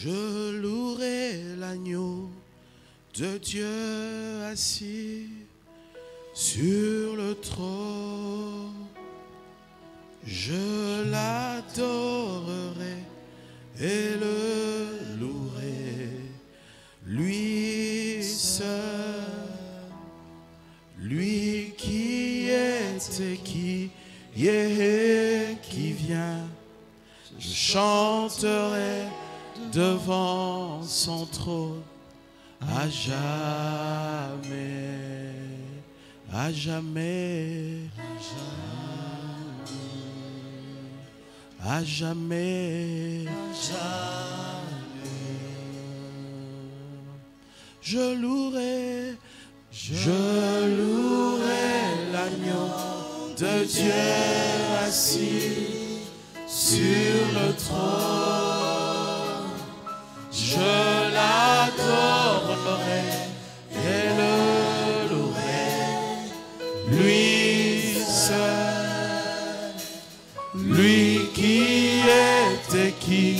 Je louerai l'agneau de Dieu assis sur le trône. Je l'adorerai et le louerai, lui seul, lui qui est et qui est et qui vient. Je chanterai devant son trône à jamais, à jamais, à jamais, à jamais. Je louerai l'agneau de Dieu assis sur le trône. Je l'adorerai et le louerai, lui seul, lui qui est et qui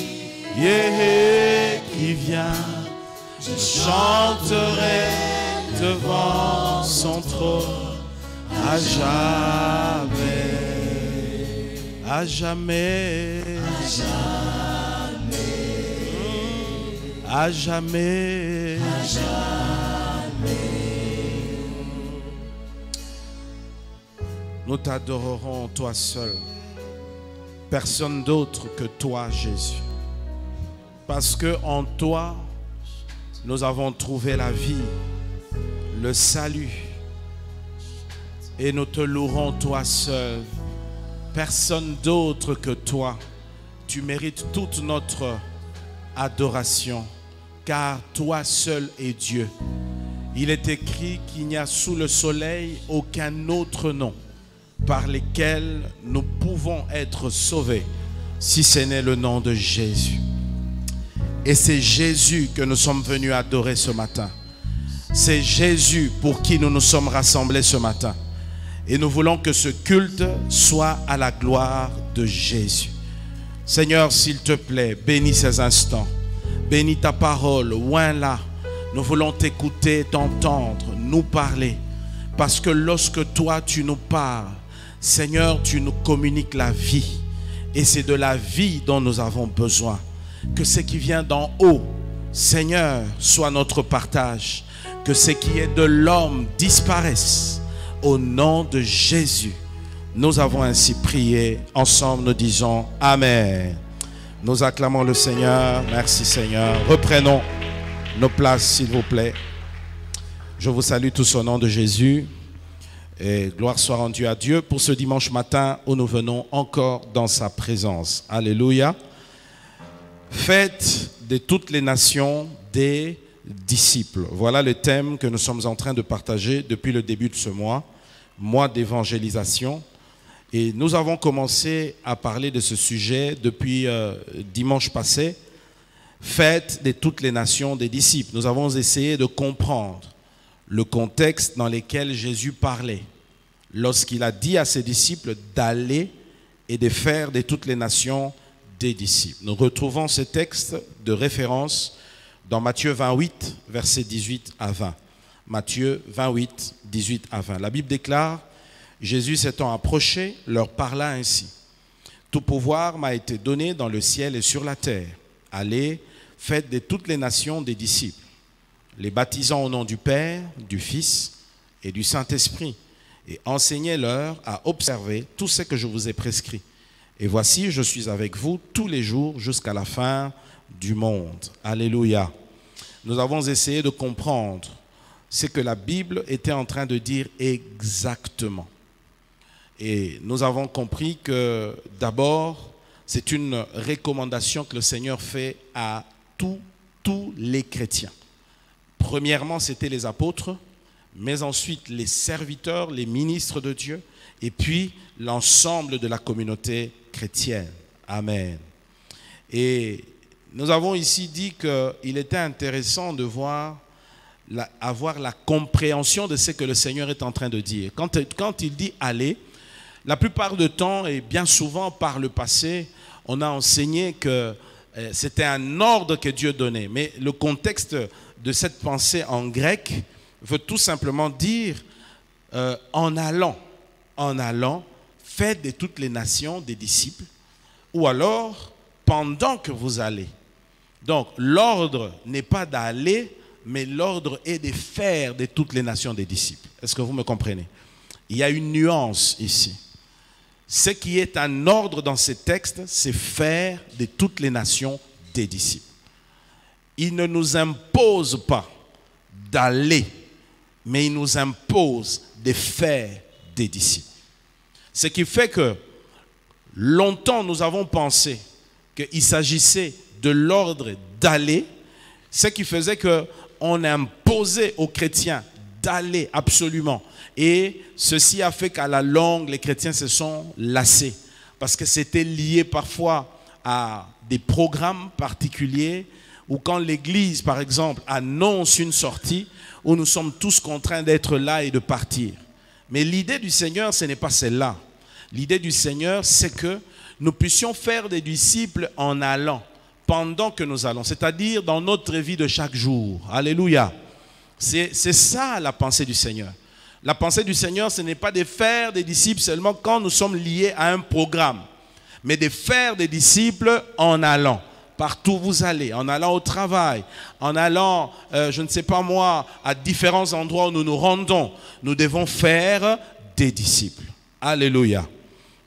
vient. Je chanterai devant son trône à jamais, à jamais, à jamais. À jamais, à jamais. Nous t'adorerons toi seul, personne d'autre que toi, Jésus. Parce que en toi, nous avons trouvé la vie, le salut. Et nous te louerons toi seul, personne d'autre que toi. Tu mérites toute notre adoration. Car toi seul est Dieu. Il est écrit qu'il n'y a sous le soleil aucun autre nom par lequel nous pouvons être sauvés, si ce n'est le nom de Jésus. Et c'est Jésus que nous sommes venus adorer ce matin. C'est Jésus pour qui nous nous sommes rassemblés ce matin. Et nous voulons que ce culte soit à la gloire de Jésus. Seigneur, s'il te plaît, bénis ces instants. Bénis ta parole, oins-la. Nous voulons t'écouter, t'entendre, nous parler. Parce que lorsque toi, tu nous parles, Seigneur, tu nous communiques la vie. Et c'est de la vie dont nous avons besoin. Que ce qui vient d'en haut, Seigneur, soit notre partage. Que ce qui est de l'homme disparaisse. Au nom de Jésus, nous avons ainsi prié. Ensemble, nous disons Amen. Nous acclamons le Seigneur. Merci Seigneur. Reprenons nos places s'il vous plaît. Je vous salue tous au nom de Jésus. Et gloire soit rendue à Dieu pour ce dimanche matin où nous venons encore dans sa présence. Alléluia. Faites de toutes les nations des disciples. Voilà le thème que nous sommes en train de partager depuis le début de ce mois d'évangélisation. Et nous avons commencé à parler de ce sujet depuis dimanche passé. Faites de toutes les nations des disciples. Nous avons essayé de comprendre le contexte dans lequel Jésus parlait lorsqu'il a dit à ses disciples d'aller et de faire de toutes les nations des disciples. Nous retrouvons ce texte de référence dans Matthieu 28, versets 18 à 20. Matthieu 28, 18 à 20. La Bible déclare: Jésus s'étant approché, leur parla ainsi. Tout pouvoir m'a été donné dans le ciel et sur la terre. Allez, faites de toutes les nations des disciples, les baptisant au nom du Père, du Fils et du Saint-Esprit, et enseignez-leur à observer tout ce que je vous ai prescrit. Et voici, je suis avec vous tous les jours jusqu'à la fin du monde. Alléluia. Nous avons essayé de comprendre ce que la Bible était en train de dire exactement. Et nous avons compris que d'abord, c'est une recommandation que le Seigneur fait à tous les chrétiens. Premièrement, c'était les apôtres, mais ensuite les serviteurs, les ministres de Dieu, et puis l'ensemble de la communauté chrétienne. Amen. Et nous avons ici dit qu'il était intéressant de avoir la compréhension de ce que le Seigneur est en train de dire. Quand il dit « aller », la plupart du temps et bien souvent par le passé, on a enseigné que c'était un ordre que Dieu donnait. Mais le contexte de cette pensée en grec veut tout simplement dire en allant, faites de toutes les nations des disciples, ou alors pendant que vous allez. Donc l'ordre n'est pas d'aller, mais l'ordre est de faire de toutes les nations des disciples. Est-ce que vous me comprenez? Il y a une nuance ici. Ce qui est un ordre dans ces textes, c'est faire de toutes les nations des disciples. Il ne nous impose pas d'aller, mais il nous impose de faire des disciples. Ce qui fait que longtemps nous avons pensé qu'il s'agissait de l'ordre d'aller, ce qui faisait qu'on imposait aux chrétiens d'aller absolument. Et ceci a fait qu'à la longue, les chrétiens se sont lassés. Parce que c'était lié parfois à des programmes particuliers, ou quand l'Église, par exemple, annonce une sortie, où nous sommes tous contraints d'être là et de partir. Mais l'idée du Seigneur, ce n'est pas celle-là. L'idée du Seigneur, c'est que nous puissions faire des disciples en allant, pendant que nous allons, c'est-à-dire dans notre vie de chaque jour. Alléluia. C'est ça la pensée du Seigneur. La pensée du Seigneur, ce n'est pas de faire des disciples seulement quand nous sommes liés à un programme, mais de faire des disciples en allant. Partout où vous allez, en allant au travail, en allant, je ne sais pas moi, à différents endroits où nous nous rendons, nous devons faire des disciples. Alléluia.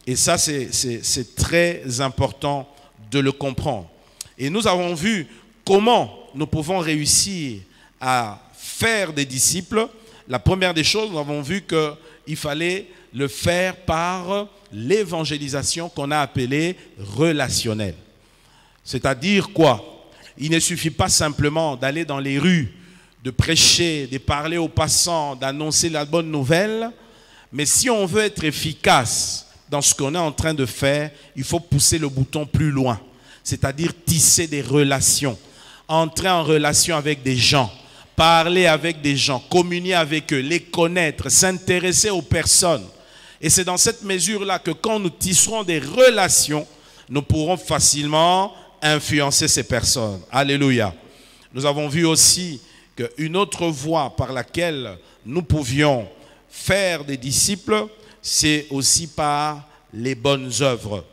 Et ça, c'est très important de le comprendre. Et nous avons vu comment nous pouvons réussir à faire des disciples. La première des choses, nous avons vu qu'il fallait le faire par l'évangélisation qu'on a appelée relationnelle. C'est-à-dire quoi? Il ne suffit pas simplement d'aller dans les rues, de prêcher, de parler aux passants, d'annoncer la bonne nouvelle. Mais si on veut être efficace dans ce qu'on est en train de faire, il faut pousser le bouton plus loin. C'est-à-dire tisser des relations, entrer en relation avec des gens, parler avec des gens, communier avec eux, les connaître, s'intéresser aux personnes. Et c'est dans cette mesure-là que quand nous tisserons des relations, nous pourrons facilement influencer ces personnes. Alléluia. Nous avons vu aussi qu'une autre voie par laquelle nous pouvions faire des disciples, c'est aussi par les bonnes œuvres.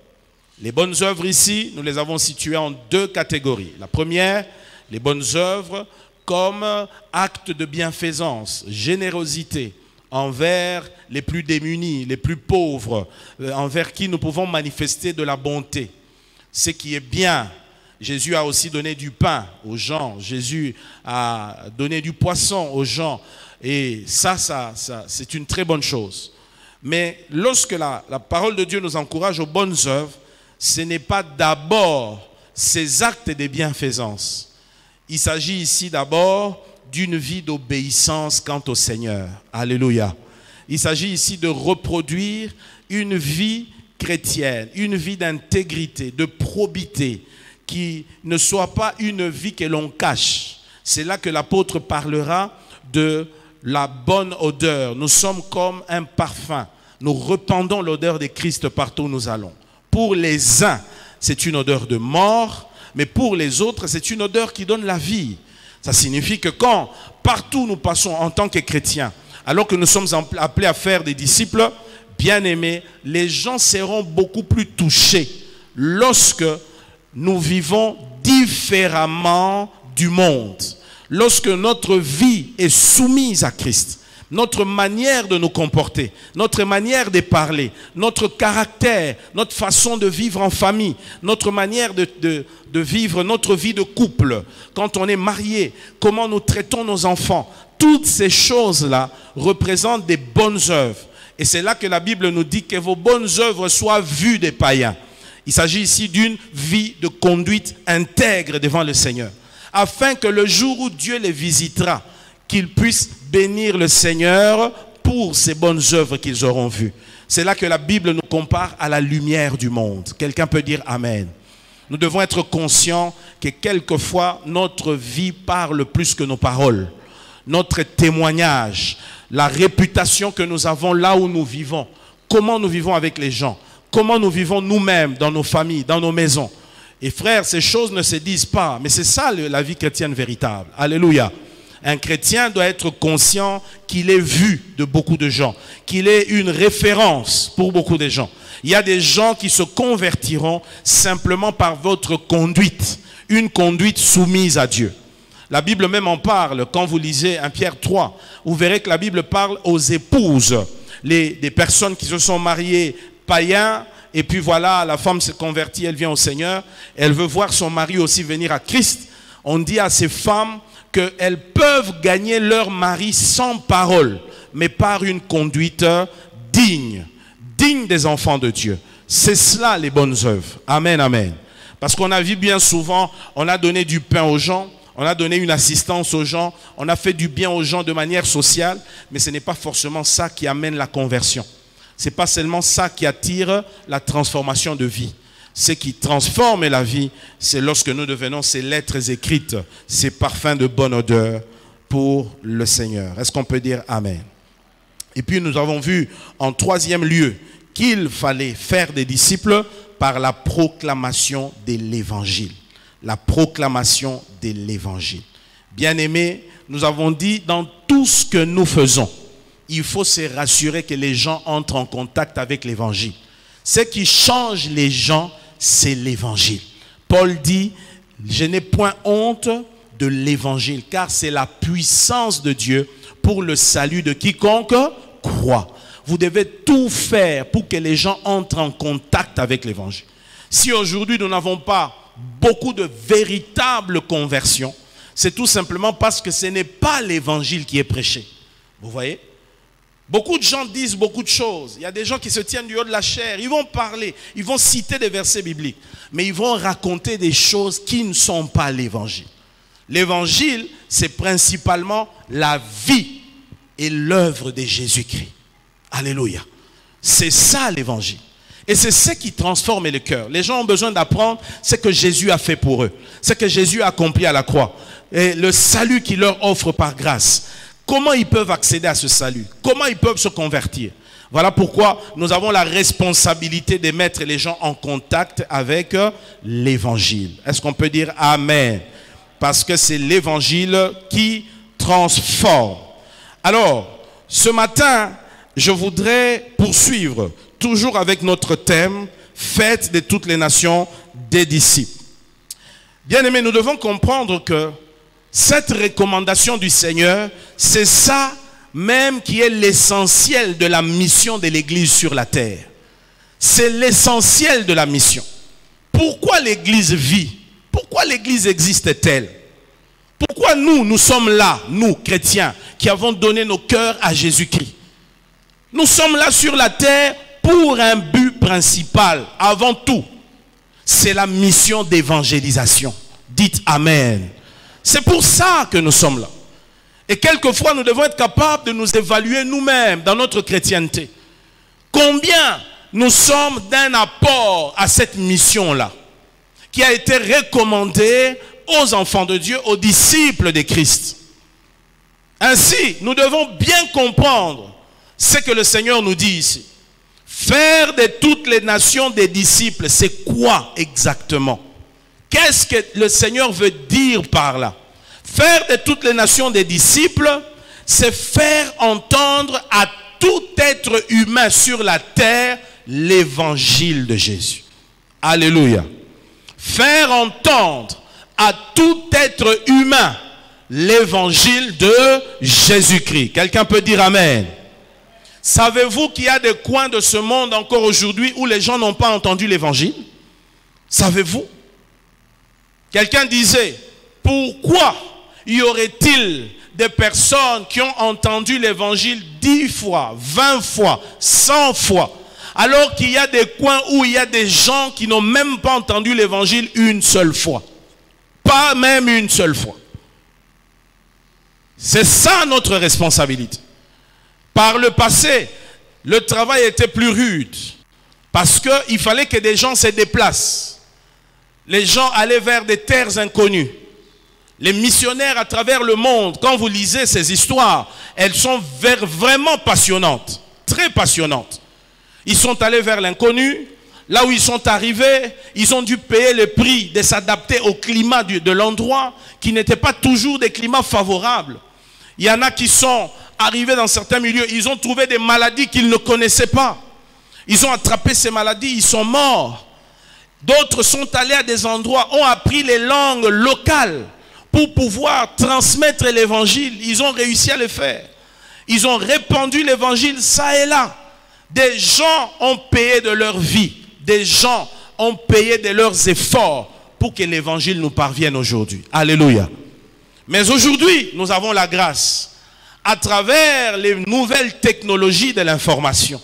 Les bonnes œuvres ici, nous les avons situées en deux catégories. La première, les bonnes œuvres comme acte de bienfaisance, générosité envers les plus démunis, les plus pauvres, envers qui nous pouvons manifester de la bonté. Ce qui est bien. Jésus a aussi donné du pain aux gens. Jésus a donné du poisson aux gens. Et ça c'est une très bonne chose. Mais lorsque la parole de Dieu nous encourage aux bonnes œuvres, ce n'est pas d'abord ces actes de bienfaisance. Il s'agit ici d'abord d'une vie d'obéissance quant au Seigneur. Alléluia. Il s'agit ici de reproduire une vie chrétienne, une vie d'intégrité, de probité, qui ne soit pas une vie que l'on cache. C'est là que l'apôtre parlera de la bonne odeur. Nous sommes comme un parfum. Nous répandons l'odeur de Christ partout où nous allons. Pour les uns, c'est une odeur de mort, mais pour les autres, c'est une odeur qui donne la vie. Ça signifie que quand, partout nous passons en tant que chrétiens, alors que nous sommes appelés à faire des disciples, bien-aimés, les gens seront beaucoup plus touchés lorsque nous vivons différemment du monde. Lorsque notre vie est soumise à Christ, notre manière de nous comporter, notre manière de parler, notre caractère, notre façon de vivre en famille, notre manière de vivre notre vie de couple, quand on est marié, comment nous traitons nos enfants, toutes ces choses-là représentent des bonnes œuvres. Et c'est là que la Bible nous dit que vos bonnes œuvres soient vues des païens. Il s'agit ici d'une vie de conduite intègre devant le Seigneur, afin que le jour où Dieu les visitera, qu'ils puissent bénir le Seigneur pour ces bonnes œuvres qu'ils auront vues. C'est là que la Bible nous compare à la lumière du monde. Quelqu'un peut dire Amen. nous devons être conscients que quelquefois notre vie parle plus que nos paroles. Notre témoignage, la réputation que nous avons là où nous vivons, comment nous vivons avec les gens, comment nous vivons nous-mêmes dans nos familles, dans nos maisons. Et frères, ces choses ne se disent pas, mais c'est ça la vie chrétienne véritable. Alléluia. Un chrétien doit être conscient qu'il est vu de beaucoup de gens, qu'il est une référence pour beaucoup de gens. Il y a des gens qui se convertiront simplement par votre conduite, une conduite soumise à Dieu. La Bible même en parle. Quand vous lisez 1 Pierre 3, vous verrez que la Bible parle aux épouses, des personnes qui se sont mariées païens, et puis voilà, la femme se convertit, elle vient au Seigneur, elle veut voir son mari aussi venir à Christ. On dit à ces femmes qu'elles peuvent gagner leur mari sans parole, mais par une conduite digne des enfants de Dieu. C'est cela les bonnes œuvres. Amen, amen. Parce qu'on a vu bien souvent, on a donné du pain aux gens, on a donné une assistance aux gens, on a fait du bien aux gens de manière sociale, mais ce n'est pas forcément ça qui amène la conversion. Ce n'est pas seulement ça qui attire la transformation de vie. Ce qui transforme la vie, c'est lorsque nous devenons ces lettres écrites, ces parfums de bonne odeur pour le Seigneur. Est-ce qu'on peut dire Amen? Et puis nous avons vu en troisième lieu qu'il fallait faire des disciples par la proclamation de l'évangile. La proclamation de l'évangile. Bien-aimés, nous avons dit dans tout ce que nous faisons, il faut se rassurer que les gens entrent en contact avec l'évangile. Ce qui change les gens, c'est l'évangile. Paul dit, je n'ai point honte de l'évangile, car c'est la puissance de Dieu pour le salut de quiconque croit. Vous devez tout faire pour que les gens entrent en contact avec l'évangile. Si aujourd'hui nous n'avons pas beaucoup de véritables conversions, c'est tout simplement parce que ce n'est pas l'évangile qui est prêché. Vous voyez? Beaucoup de gens disent beaucoup de choses. Il y a des gens qui se tiennent du haut de la chair. Ils vont parler, ils vont citer des versets bibliques. Mais ils vont raconter des choses qui ne sont pas l'évangile. L'évangile, c'est principalement la vie et l'œuvre de Jésus-Christ. Alléluia. C'est ça l'évangile. Et c'est ce qui transforme le cœur. Les gens ont besoin d'apprendre ce que Jésus a fait pour eux. Ce que Jésus a accompli à la croix. Et le salut qu'il leur offre par grâce. Comment ils peuvent accéder à ce salut? Comment ils peuvent se convertir? Voilà pourquoi nous avons la responsabilité de mettre les gens en contact avec l'évangile. Est-ce qu'on peut dire Amen? Parce que c'est l'évangile qui transforme. Alors, ce matin, je voudrais poursuivre, toujours avec notre thème, faites de toutes les nations des disciples. Bien aimés, nous devons comprendre que cette recommandation du Seigneur, c'est ça même qui est l'essentiel de la mission de l'Église sur la terre. C'est l'essentiel de la mission. Pourquoi l'Église vit? Pourquoi l'Église existe-t-elle? Pourquoi nous sommes là, nous, chrétiens, qui avons donné nos cœurs à Jésus-Christ? Nous sommes là sur la terre pour un but principal, avant tout. C'est la mission d'évangélisation. Dites Amen. C'est pour ça que nous sommes là. Et quelquefois, nous devons être capables de nous évaluer nous-mêmes dans notre chrétienté. Combien nous sommes d'un apport à cette mission-là, qui a été recommandée aux enfants de Dieu, aux disciples de Christ. Ainsi, nous devons bien comprendre ce que le Seigneur nous dit ici. Faire de toutes les nations des disciples, c'est quoi exactement? Qu'est-ce que le Seigneur veut dire par là? Faire de toutes les nations des disciples, c'est faire entendre à tout être humain sur la terre l'évangile de Jésus. Alléluia. Faire entendre à tout être humain l'évangile de Jésus-Christ. Quelqu'un peut dire Amen. Savez-vous qu'il y a des coins de ce monde encore aujourd'hui où les gens n'ont pas entendu l'évangile? Savez-vous? Quelqu'un disait, pourquoi y aurait-il des personnes qui ont entendu l'évangile 10 fois, 20 fois, 100 fois, alors qu'il y a des coins où il y a des gens qui n'ont même pas entendu l'évangile une seule fois? Pas même une seule fois. C'est ça notre responsabilité. Par le passé, le travail était plus rude parce qu'il fallait que des gens se déplacent. Les gens allaient vers des terres inconnues. Les missionnaires à travers le monde, quand vous lisez ces histoires, elles sont vraiment passionnantes, très passionnantes. Ils sont allés vers l'inconnu. Là où ils sont arrivés, ils ont dû payer le prix de s'adapter au climat de l'endroit qui n'était pas toujours des climats favorables. Il y en a qui sont arrivés dans certains milieux, ils ont trouvé des maladies qu'ils ne connaissaient pas. Ils ont attrapé ces maladies, ils sont morts. D'autres sont allés à des endroits, ont appris les langues locales pour pouvoir transmettre l'évangile. Ils ont réussi à le faire. Ils ont répandu l'évangile ça et là. Des gens ont payé de leur vie. Des gens ont payé de leurs efforts pour que l'évangile nous parvienne aujourd'hui. Alléluia. Mais aujourd'hui, nous avons la grâce. À travers les nouvelles technologies de l'information,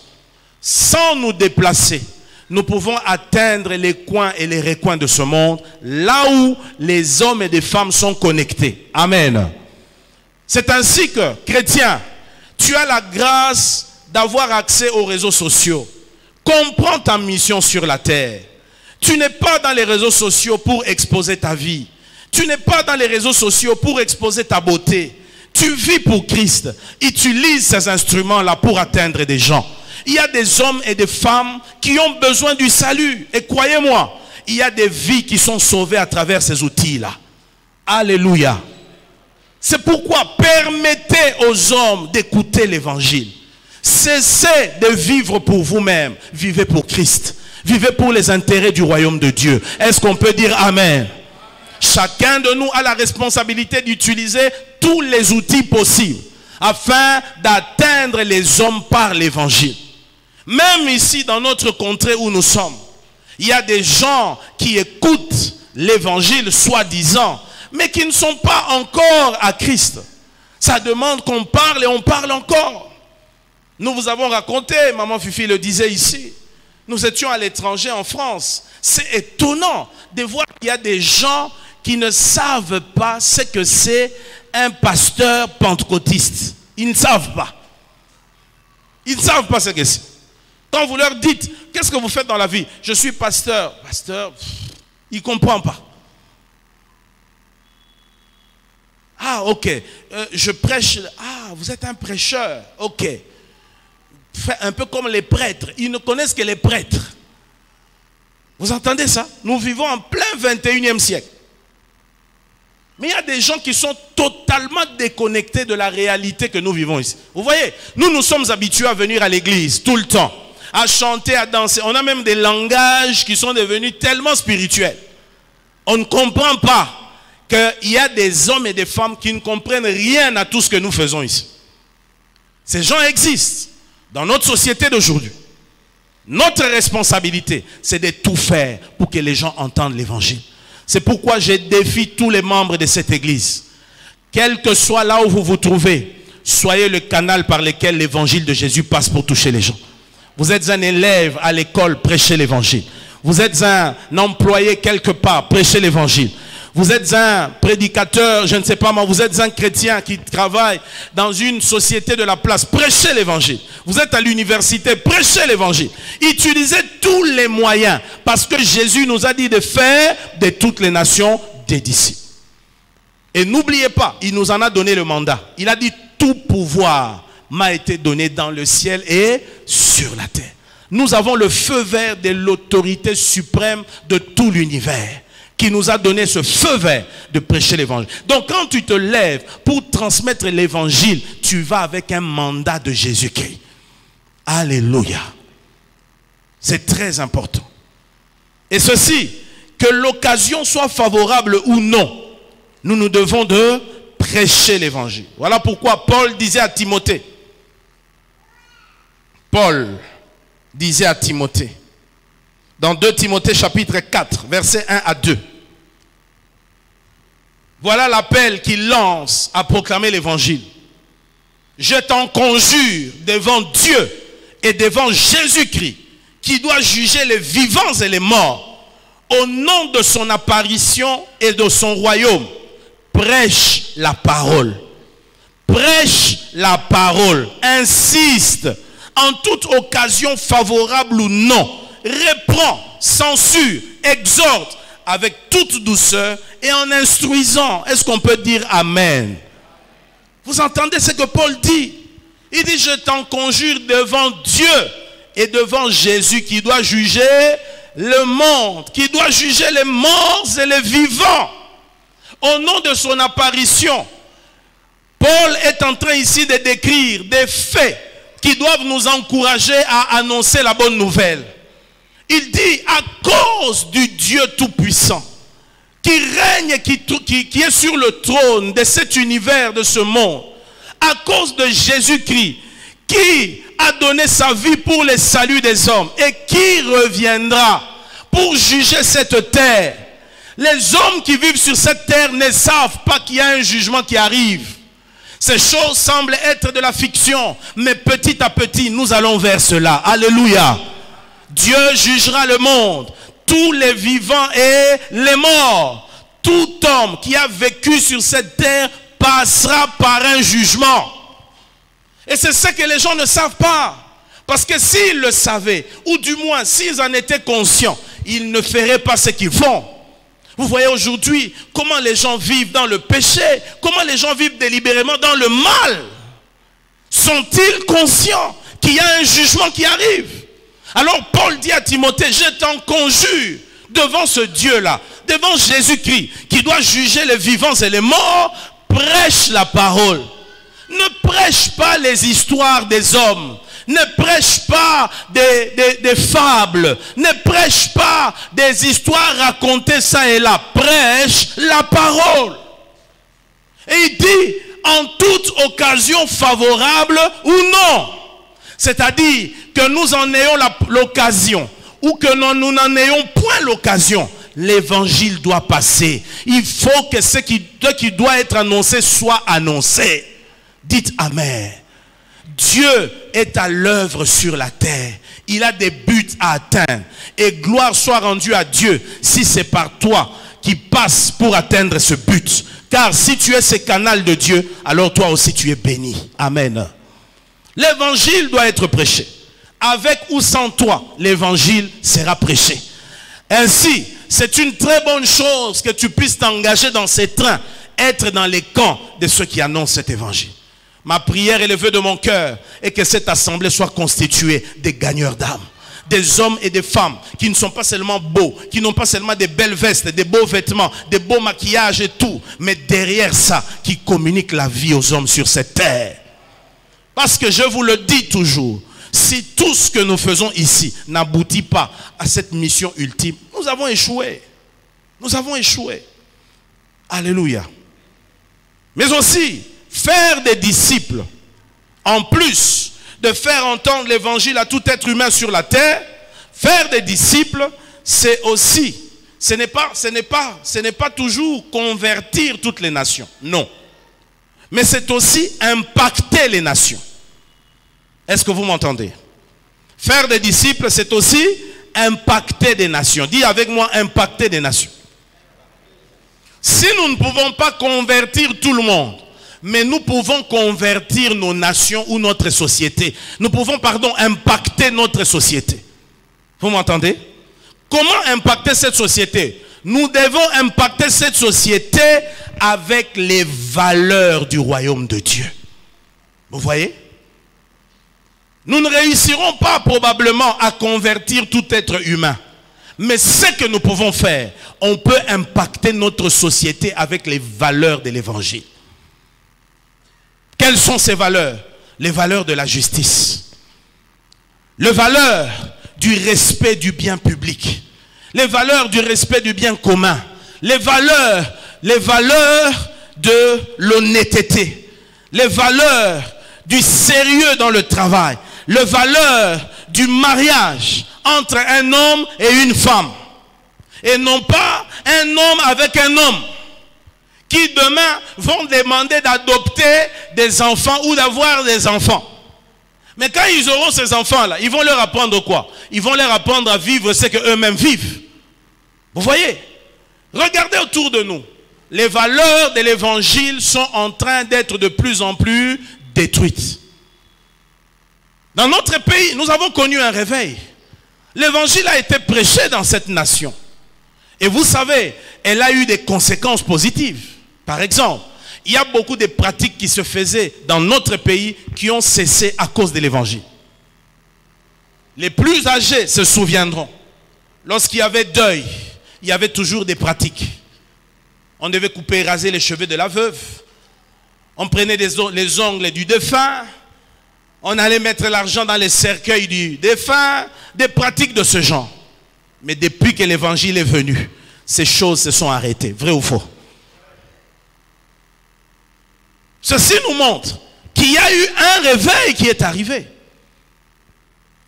sans nous déplacer, nous pouvons atteindre les coins et les recoins de ce monde, là où les hommes et les femmes sont connectés. Amen. C'est ainsi que, chrétien, tu as la grâce d'avoir accès aux réseaux sociaux. Comprends ta mission sur la terre. Tu n'es pas dans les réseaux sociaux pour exposer ta vie. Tu n'es pas dans les réseaux sociaux pour exposer ta beauté. Tu vis pour Christ. Utilise ces instruments-là pour atteindre des gens. Il y a des hommes et des femmes qui ont besoin du salut. Et croyez-moi, il y a des vies qui sont sauvées à travers ces outils-là. Alléluia. C'est pourquoi permettez aux hommes d'écouter l'évangile. Cessez de vivre pour vous-même. Vivez pour Christ. Vivez pour les intérêts du royaume de Dieu. Est-ce qu'on peut dire Amen? Chacun de nous a la responsabilité d'utiliser tous les outils possibles afin d'atteindre les hommes par l'évangile. Même ici, dans notre contrée où nous sommes, il y a des gens qui écoutent l'évangile soi-disant, mais qui ne sont pas encore à Christ. Ça demande qu'on parle et on parle encore. Nous vous avons raconté, maman Fifi le disait ici, nous étions à l'étranger en France. C'est étonnant de voir qu'il y a des gens qui ne savent pas ce que c'est un pasteur pentecôtiste. Ils ne savent pas. Ils ne savent pas ce que c'est. Quand vous leur dites, qu'est-ce que vous faites dans la vie? Je suis pasteur. Pasteur, il ne comprend pas. Ah, ok. Je prêche. Ah, vous êtes un prêcheur. Ok. Un peu comme les prêtres. Ils ne connaissent que les prêtres. Vous entendez ça? Nous vivons en plein 21e siècle. Mais il y a des gens qui sont totalement déconnectés de la réalité que nous vivons ici. Vous voyez, nous sommes habitués à venir à l'église tout le temps, à chanter, à danser. On a même des langages qui sont devenus tellement spirituels. On ne comprend pas qu'il y a des hommes et des femmes qui ne comprennent rien à tout ce que nous faisons ici. Ces gens existent dans notre société d'aujourd'hui. Notre responsabilité, c'est de tout faire pour que les gens entendent l'évangile. C'est pourquoi je défie tous les membres de cette église. Quel que soit là où vous vous trouvez, soyez le canal par lequel l'évangile de Jésus passe pour toucher les gens. Vous êtes un élève à l'école, prêchez l'évangile. Vous êtes un employé quelque part, prêchez l'évangile. Vous êtes un prédicateur, je ne sais pas moi, vous êtes un chrétien qui travaille dans une société de la place, prêchez l'évangile. Vous êtes à l'université, prêchez l'évangile. Utilisez tous les moyens, parce que Jésus nous a dit de faire de toutes les nations des disciples. Et n'oubliez pas, il nous en a donné le mandat. Il a dit, tout pouvoir m'a été donné dans le ciel et sur la terre. Nous avons le feu vert de l'autorité suprême de tout l'univers, qui nous a donné ce feu vert de prêcher l'évangile. Donc quand tu te lèves pour transmettre l'évangile, tu vas avec un mandat de Jésus-Christ. Alléluia. C'est très important. Et ceci, que l'occasion soit favorable ou non, nous devons de prêcher l'évangile. Voilà pourquoi Paul disait à Timothée, dans 2 Timothée chapitre 4, versets 1 à 2. Voilà l'appel qu'il lance à proclamer l'évangile. Je t'en conjure devant Dieu et devant Jésus-Christ, qui doit juger les vivants et les morts, au nom de son apparition et de son royaume. Prêche la parole. Prêche la parole. Insiste en toute occasion favorable ou non. Reprend, censure, exhorte avec toute douceur et en instruisant. Est-ce qu'on peut dire Amen? Vous entendez ce que Paul dit? Il dit, je t'en conjure devant Dieu et devant Jésus qui doit juger le monde, qui doit juger les morts et les vivants. Au nom de son apparition, Paul est en train ici de décrire des faits qui doivent nous encourager à annoncer la bonne nouvelle. Il dit, à cause du Dieu Tout-Puissant, qui règne et qui est sur le trône de cet univers, de ce monde, à cause de Jésus-Christ, qui a donné sa vie pour le salut des hommes et qui reviendra pour juger cette terre. Les hommes qui vivent sur cette terre ne savent pas qu'il y a un jugement qui arrive. Ces choses semblent être de la fiction, mais petit à petit, nous allons vers cela. Alléluia. Dieu jugera le monde, tous les vivants et les morts. Tout homme qui a vécu sur cette terre passera par un jugement. Et c'est ce que les gens ne savent pas. Parce que s'ils le savaient, ou du moins s'ils en étaient conscients, ils ne feraient pas ce qu'ils font. Vous voyez aujourd'hui comment les gens vivent dans le péché, comment les gens vivent délibérément dans le mal. Sont-ils conscients qu'il y a un jugement qui arrive? Alors Paul dit à Timothée, je t'en conjure devant ce Dieu-là, devant Jésus-Christ, qui doit juger les vivants et les morts, prêche la parole. Ne prêche pas les histoires des hommes. Ne prêche pas des fables. Ne prêche pas des histoires racontées ça et là. Prêche la parole. Et il dit, en toute occasion favorable ou non. C'est-à-dire que nous en ayons l'occasion ou que nous n'en ayons point l'occasion. L'évangile doit passer. Il faut que ce qui doit être annoncé soit annoncé. Dites Amen. Dieu est à l'œuvre sur la terre. Il a des buts à atteindre. Et gloire soit rendue à Dieu si c'est par toi qui passe pour atteindre ce but. Car si tu es ce canal de Dieu, alors toi aussi tu es béni. Amen. L'évangile doit être prêché. Avec ou sans toi, l'évangile sera prêché. Ainsi, c'est une très bonne chose que tu puisses t'engager dans ces trains, être dans les camps de ceux qui annoncent cet évangile. Ma prière et le vœu de mon cœur est que cette assemblée soit constituée des gagneurs d'âme. Des hommes et des femmes qui ne sont pas seulement beaux, qui n'ont pas seulement des belles vestes, des beaux vêtements, des beaux maquillages et tout, mais derrière ça, qui communiquent la vie aux hommes sur cette terre. Parce que je vous le dis toujours, si tout ce que nous faisons ici n'aboutit pas à cette mission ultime, nous avons échoué. Nous avons échoué. Alléluia. Mais aussi, faire des disciples, en plus de faire entendre l'évangile à tout être humain sur la terre, faire des disciples, c'est aussi, ce n'est pas toujours convertir toutes les nations, non. Mais c'est aussi impacter les nations. Est-ce que vous m'entendez? Faire des disciples, c'est aussi impacter des nations. Dis avec moi, impacter des nations. Si nous ne pouvons pas convertir tout le monde, mais nous pouvons convertir nos nations ou notre société. Nous pouvons, impacter notre société. Vous m'entendez? Comment impacter cette société? Nous devons impacter cette société avec les valeurs du royaume de Dieu. Vous voyez? Nous ne réussirons pas probablement à convertir tout être humain. Mais ce que nous pouvons faire, on peut impacter notre société avec les valeurs de l'évangile. Quelles sont ces valeurs? Les valeurs de la justice. Les valeurs du respect du bien public. Les valeurs du respect du bien commun. Les valeurs de l'honnêteté. Les valeurs du sérieux dans le travail. Les valeurs du mariage entre un homme et une femme. Et non pas un homme avec un homme. Qui demain vont demander d'adopter des enfants ou d'avoir des enfants. Mais quand ils auront ces enfants-là, ils vont leur apprendre quoi? Ils vont leur apprendre à vivre ce qu'eux-mêmes vivent. Vous voyez? Regardez autour de nous. Les valeurs de l'évangile sont en train d'être de plus en plus détruites. Dans notre pays, nous avons connu un réveil. L'évangile a été prêché dans cette nation. Et vous savez, elle a eu des conséquences positives. Par exemple, il y a beaucoup de pratiques qui se faisaient dans notre pays qui ont cessé à cause de l'évangile. Les plus âgés se souviendront. Lorsqu'il y avait deuil, il y avait toujours des pratiques. On devait couper et raser les cheveux de la veuve. On prenait les ongles du défunt. On allait mettre l'argent dans les cercueils du défunt. Des pratiques de ce genre. Mais depuis que l'évangile est venu, ces choses se sont arrêtées. Vrai ou faux? Ceci nous montre qu'il y a eu un réveil qui est arrivé.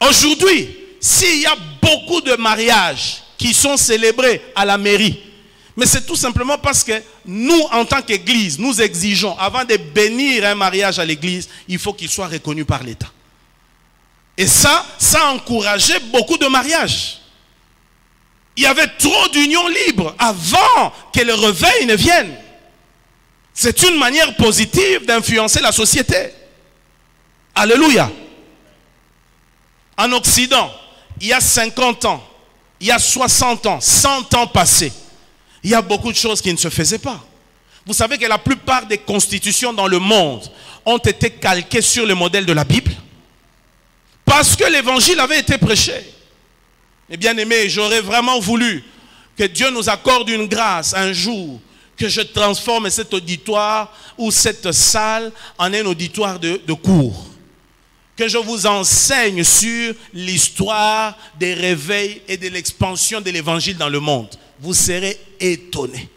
Aujourd'hui, s'il y a beaucoup de mariages qui sont célébrés à la mairie, mais c'est tout simplement parce que nous, en tant qu'Église, nous exigeons, avant de bénir un mariage à l'Église, il faut qu'il soit reconnu par l'État. Et ça a encouragé beaucoup de mariages. Il y avait trop d'unions libres avant que le réveil ne vienne. C'est une manière positive d'influencer la société. Alléluia. En Occident, il y a 50 ans, il y a 60 ans, 100 ans passés, il y a beaucoup de choses qui ne se faisaient pas. Vous savez que la plupart des constitutions dans le monde ont été calquées sur le modèle de la Bible. Parce que l'évangile avait été prêché. Et bien aimé, j'aurais vraiment voulu que Dieu nous accorde une grâce un jour, que je transforme cet auditoire ou cette salle en un auditoire de cours. Que je vous enseigne sur l'histoire des réveils et de l'expansion de l'évangile dans le monde. Vous serez étonnés.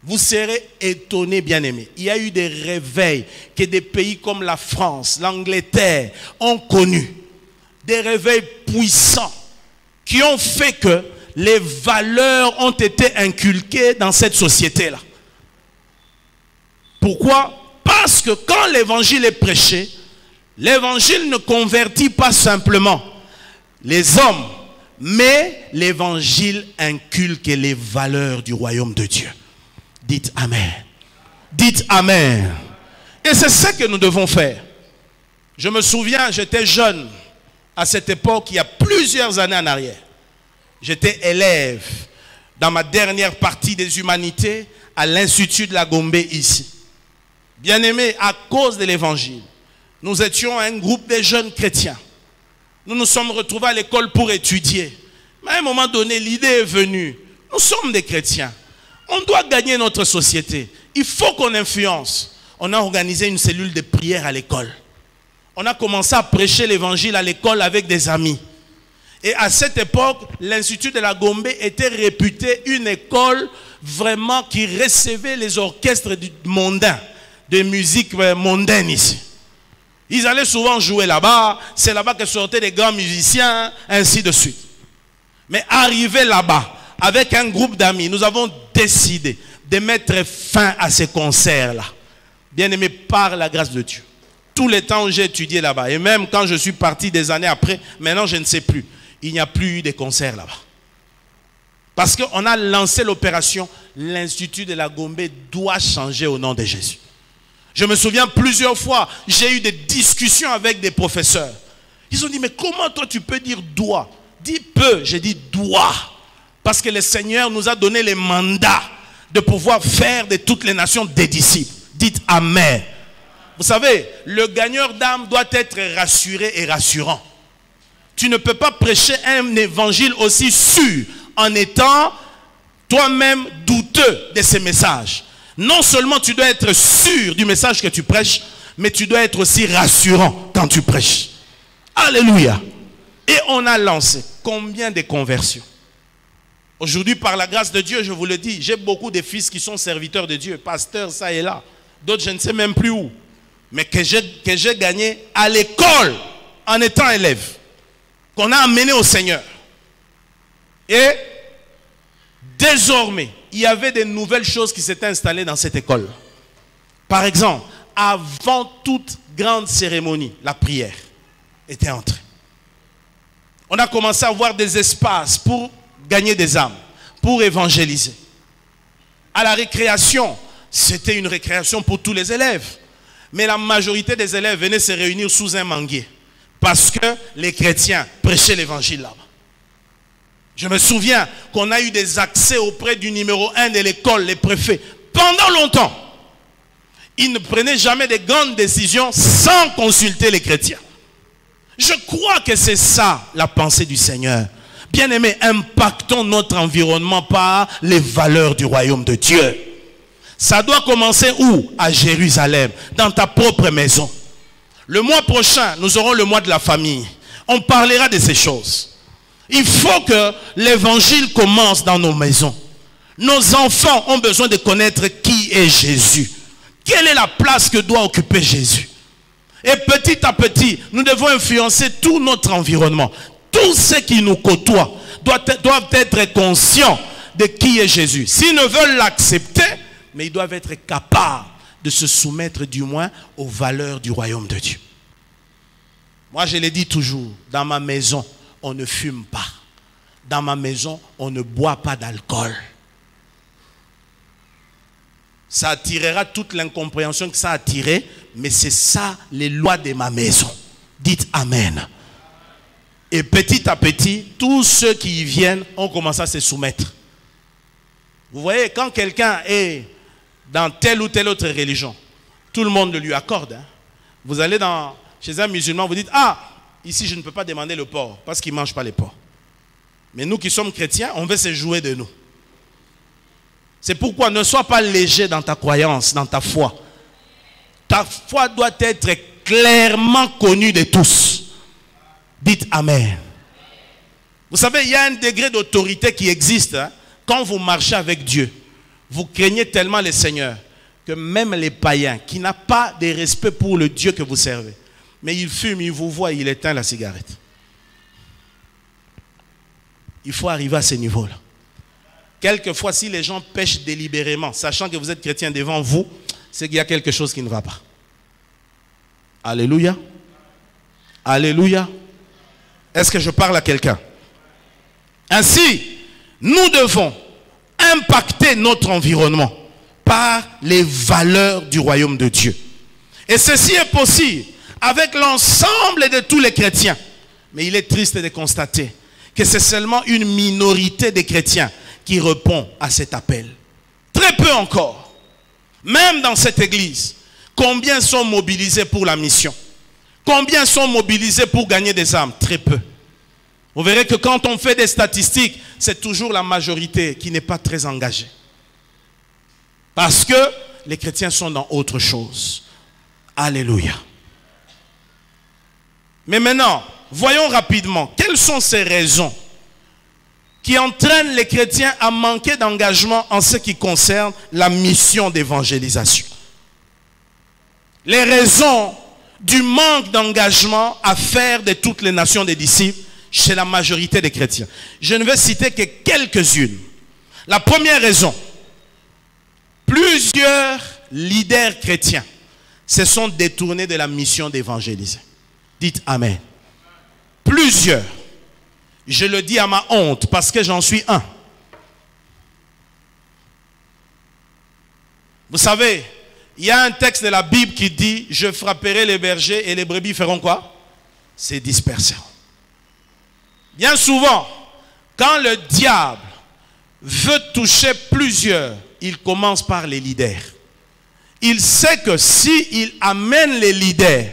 Vous serez étonnés, bien-aimés. Il y a eu des réveils que des pays comme la France, l'Angleterre ont connus. Des réveils puissants qui ont fait que les valeurs ont été inculquées dans cette société-là. Pourquoi? Parce que quand l'évangile est prêché, l'évangile ne convertit pas simplement les hommes, mais l'évangile inculque les valeurs du royaume de Dieu. Dites Amen. Dites Amen. Et c'est ça que nous devons faire. Je me souviens, j'étais jeune à cette époque, il y a plusieurs années en arrière. J'étais élève dans ma dernière partie des humanités à l'Institut de la Gombe ici. Bien-aimés, à cause de l'évangile, nous étions un groupe de jeunes chrétiens. Nous nous sommes retrouvés à l'école pour étudier. Mais à un moment donné, l'idée est venue. Nous sommes des chrétiens. On doit gagner notre société. Il faut qu'on influence. On a organisé une cellule de prière à l'école. On a commencé à prêcher l'évangile à l'école avec des amis. Et à cette époque, l'Institut de la Gombe était réputé une école vraiment qui recevait les orchestres mondains, de musique mondaine ici. Ils allaient souvent jouer là-bas, c'est là-bas que sortaient des grands musiciens, ainsi de suite. Mais arrivé là-bas, avec un groupe d'amis, nous avons décidé de mettre fin à ces concerts-là. Bien-aimés, par la grâce de Dieu. Tout le temps où j'ai étudié là-bas, et même quand je suis parti des années après, maintenant je ne sais plus. Il n'y a plus eu de concerts là-bas. Parce qu'on a lancé l'opération, l'Institut de la Gombe doit changer au nom de Jésus. Je me souviens plusieurs fois, j'ai eu des discussions avec des professeurs. Ils ont dit, mais comment toi tu peux dire doit? Dis peu, j'ai dit doit. Parce que le Seigneur nous a donné les mandats de pouvoir faire de toutes les nations des disciples. Dites Amen. Vous savez, le gagneur d'âme doit être rassuré et rassurant. Tu ne peux pas prêcher un évangile aussi sûr en étant toi-même douteux de ces messages. Non seulement tu dois être sûr du message que tu prêches, mais tu dois être aussi rassurant quand tu prêches. Alléluia. Et on a lancé combien de conversions? Aujourd'hui, par la grâce de Dieu, je vous le dis, j'ai beaucoup de fils qui sont serviteurs de Dieu, pasteurs, ça et là. D'autres, je ne sais même plus où. Mais que j'ai gagné à l'école en étant élève. Qu'on a amené au Seigneur. Et désormais, il y avait de nouvelles choses qui s'étaient installées dans cette école. Par exemple, avant toute grande cérémonie, la prière était entrée. On a commencé à avoir des espaces pour gagner des âmes, pour évangéliser. À la récréation, c'était une récréation pour tous les élèves. Mais la majorité des élèves venaient se réunir sous un manguier. Parce que les chrétiens prêchaient l'évangile là-bas. Je me souviens qu'on a eu des accès auprès du numéro 1 de l'école, les préfets. Pendant longtemps, ils ne prenaient jamais de grandes décisions sans consulter les chrétiens. Je crois que c'est ça la pensée du Seigneur. Bien-aimés, impactons notre environnement par les valeurs du royaume de Dieu. Ça doit commencer où? À Jérusalem, dans ta propre maison. Le mois prochain, nous aurons le mois de la famille. On parlera de ces choses. Il faut que l'évangile commence dans nos maisons. Nos enfants ont besoin de connaître qui est Jésus. Quelle est la place que doit occuper Jésus? Et petit à petit, nous devons influencer tout notre environnement. Tous ceux qui nous côtoient doivent être conscients de qui est Jésus. S'ils ne veulent l'accepter, mais ils doivent être capables de se soumettre du moins aux valeurs du royaume de Dieu. Moi, je l'ai dit toujours, dans ma maison, on ne fume pas. Dans ma maison, on ne boit pas d'alcool. Ça attirera toute l'incompréhension que ça a attiré, mais c'est ça les lois de ma maison. Dites Amen. Et petit à petit, tous ceux qui y viennent ont commencé à se soumettre. Vous voyez, quand quelqu'un est dans telle ou telle autre religion, tout le monde le lui accorde. Hein. Vous allez chez un musulman, vous dites, ah, ici je ne peux pas demander le porc, parce qu'il ne mange pas les porcs. Mais nous qui sommes chrétiens, on veut se jouer de nous. C'est pourquoi ne sois pas léger dans ta croyance, dans ta foi. Ta foi doit être clairement connue de tous. Dites Amen. Vous savez, il y a un degré d'autorité qui existe. Hein, quand vous marchez avec Dieu, vous craignez tellement le Seigneur que même les païens qui n'ont pas de respect pour le Dieu que vous servez, mais il fume, il vous voit, il éteint la cigarette. Il faut arriver à ce niveau-là. Quelquefois, si les gens pêchent délibérément, sachant que vous êtes chrétien devant vous, c'est qu'il y a quelque chose qui ne va pas. Alléluia. Alléluia. Est-ce que je parle à quelqu'un? Ainsi, nous devons impacter notre environnement par les valeurs du royaume de Dieu. Et ceci est possible avec l'ensemble de tous les chrétiens. Mais il est triste de constater que c'est seulement une minorité de chrétiens qui répond à cet appel. Très peu encore. Même dans cette église, combien sont mobilisés pour la mission? Combien sont mobilisés pour gagner des âmes? Très peu. Vous verrez que quand on fait des statistiques, c'est toujours la majorité qui n'est pas très engagée. Parce que les chrétiens sont dans autre chose. Alléluia. Mais maintenant, voyons rapidement, quelles sont ces raisons qui entraînent les chrétiens à manquer d'engagement en ce qui concerne la mission d'évangélisation. Les raisons du manque d'engagement à faire de toutes les nations des disciples chez la majorité des chrétiens. Je ne vais citer que quelques-unes. La première raison, plusieurs leaders chrétiens se sont détournés de la mission d'évangéliser. Dites Amen. Plusieurs. Je le dis à ma honte parce que j'en suis un. Vous savez, il y a un texte de la Bible qui dit « Je frapperai les bergers et les brebis feront quoi? Se disperseront. » Bien souvent, quand le diable veut toucher plusieurs, il commence par les leaders. Il sait que s'il amène les leaders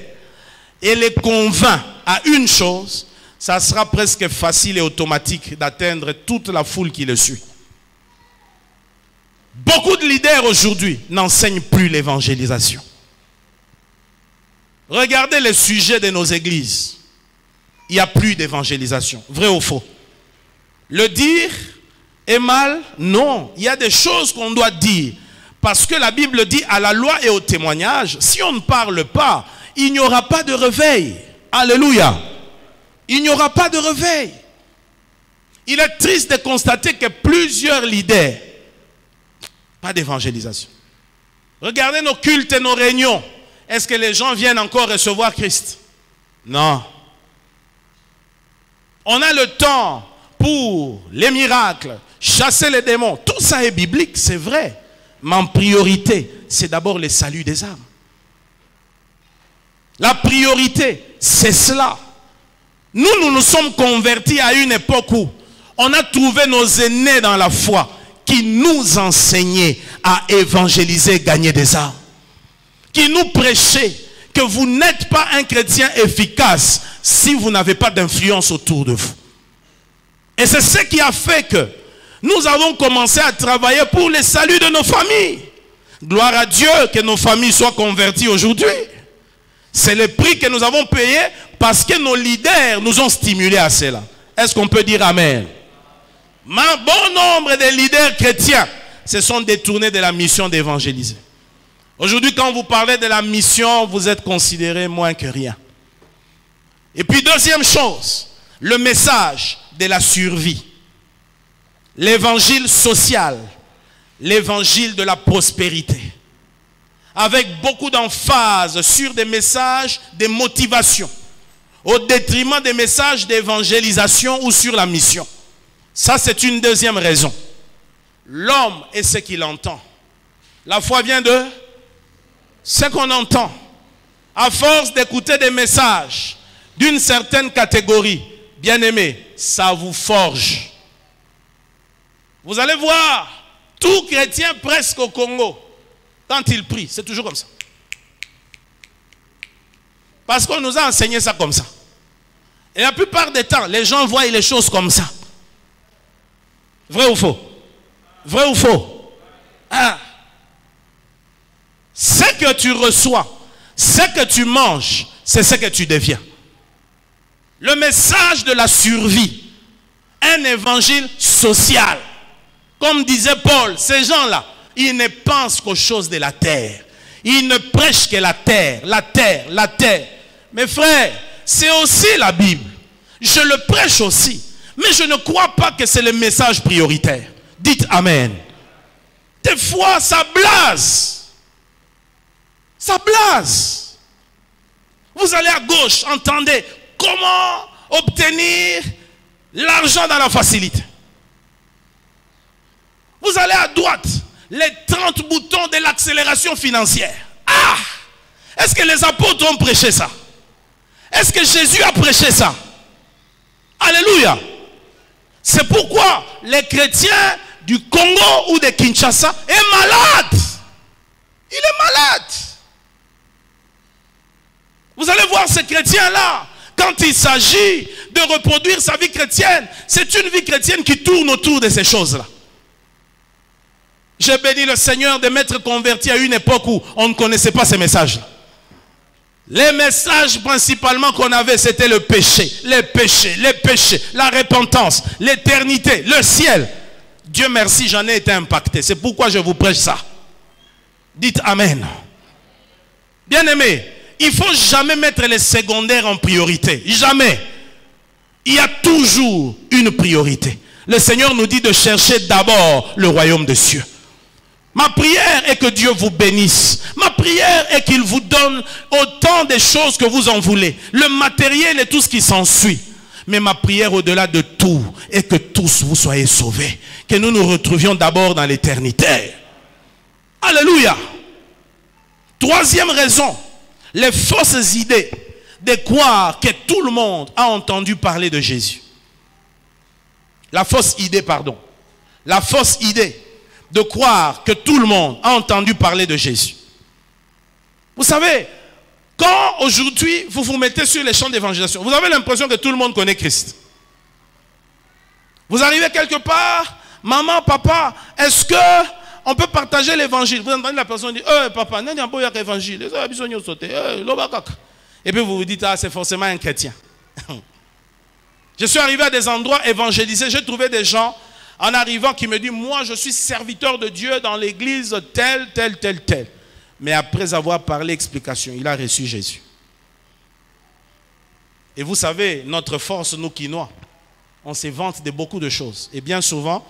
et les convainc à une chose, ça sera presque facile et automatique d'atteindre toute la foule qui le suit. Beaucoup de leaders aujourd'hui n'enseignent plus l'évangélisation. Regardez le sujet de nos églises. Il n'y a plus d'évangélisation. Vrai ou faux? Le dire est mal? Non. Il y a des choses qu'on doit dire. Parce que la Bible dit à la loi et au témoignage, si on ne parle pas, il n'y aura pas de réveil. Alléluia. Il n'y aura pas de réveil. Il est triste de constater que plusieurs leaders, pas d'évangélisation. Regardez nos cultes et nos réunions. Est-ce que les gens viennent encore recevoir Christ? Non. On a le temps pour les miracles, chasser les démons. Tout ça est biblique, c'est vrai. Mais en priorité, c'est d'abord le salut des âmes. La priorité, c'est cela. Nous nous sommes convertis à une époque où on a trouvé nos aînés dans la foi qui nous enseignaient à évangéliser, gagner des âmes. Qui nous prêchaient que vous n'êtes pas un chrétien efficace si vous n'avez pas d'influence autour de vous. Et c'est ce qui a fait que nous avons commencé à travailler pour le salut de nos familles. Gloire à Dieu que nos familles soient converties aujourd'hui. C'est le prix que nous avons payé parce que nos leaders nous ont stimulés à cela. Est-ce qu'on peut dire Amen? Un bon nombre de leaders chrétiens se sont détournés de la mission d'évangéliser. Aujourd'hui, quand vous parlez de la mission, vous êtes considérés moins que rien. Et puis, deuxième chose, le message de la survie. L'évangile social, l'évangile de la prospérité. Avec beaucoup d'emphase sur des messages de motivation, au détriment des messages d'évangélisation ou sur la mission. Ça, c'est une deuxième raison. L'homme est ce qu'il entend. La foi vient de ce qu'on entend. À force d'écouter des messages d'une certaine catégorie, bien aimé, ça vous forge. Vous allez voir, tout chrétien presque au Congo, quand il prie, c'est toujours comme ça. Parce qu'on nous a enseigné ça comme ça. Et la plupart des temps, les gens voient les choses comme ça. Vrai ou faux? Vrai ou faux? Ah. Ce que tu reçois, ce que tu manges, c'est ce que tu deviens. Le message de la survie, un évangile social. Comme disait Paul, ces gens-là, ils ne pensent qu'aux choses de la terre. Ils ne prêchent que la terre, la terre, la terre. Mes frères, c'est aussi la Bible. Je le prêche aussi. Mais je ne crois pas que c'est le message prioritaire. Dites Amen. Des fois, ça blase. Ça blase. Vous allez à gauche, entendez comment obtenir l'argent dans la facilité. Vous allez à droite, les 30 boutons de l'accélération financière. Ah! Est-ce que les apôtres ont prêché ça? Est-ce que Jésus a prêché ça? Alléluia! C'est pourquoi les chrétiens du Congo ou de Kinshasa est malade. Il est malade. Vous allez voir ces chrétiens-là, quand il s'agit de reproduire sa vie chrétienne, c'est une vie chrétienne qui tourne autour de ces choses-là. J'ai béni le Seigneur de m'être converti à une époque où on ne connaissait pas ces messages-là. Les messages principalement qu'on avait, c'était le péché, les péchés, la repentance, l'éternité, le ciel. Dieu merci, j'en ai été impacté. C'est pourquoi je vous prêche ça. Dites Amen. Bien-aimés, il ne faut jamais mettre les secondaires en priorité. Jamais. Il y a toujours une priorité. Le Seigneur nous dit de chercher d'abord le royaume des cieux. Ma prière est que Dieu vous bénisse. Ma prière est qu'il vous donne autant de choses que vous en voulez. Le matériel et tout ce qui s'ensuit. Mais ma prière au-delà de tout est que tous vous soyez sauvés. Que nous nous retrouvions d'abord dans l'éternité. Alléluia. Troisième raison. Les fausses idées de croire que tout le monde a entendu parler de Jésus. La fausse idée, pardon. La fausse idée de croire que tout le monde a entendu parler de Jésus. Vous savez, quand aujourd'hui vous vous mettez sur les champs d'évangélisation, vous avez l'impression que tout le monde connaît Christ. Vous arrivez quelque part, maman, papa, est-ce que on peut partager l'évangile? Vous entendez la personne dire, papa, il n'y a pas d'évangile. Et puis vous vous dites, ah, c'est forcément un chrétien. Je suis arrivé à des endroits évangélisés, j'ai trouvé des gens en arrivant qui me disent, moi je suis serviteur de Dieu dans l'église telle. Mais après avoir parlé explication, il a reçu Jésus. Et vous savez, notre force, nous Quinois, on se vante de beaucoup de choses. Et bien souvent,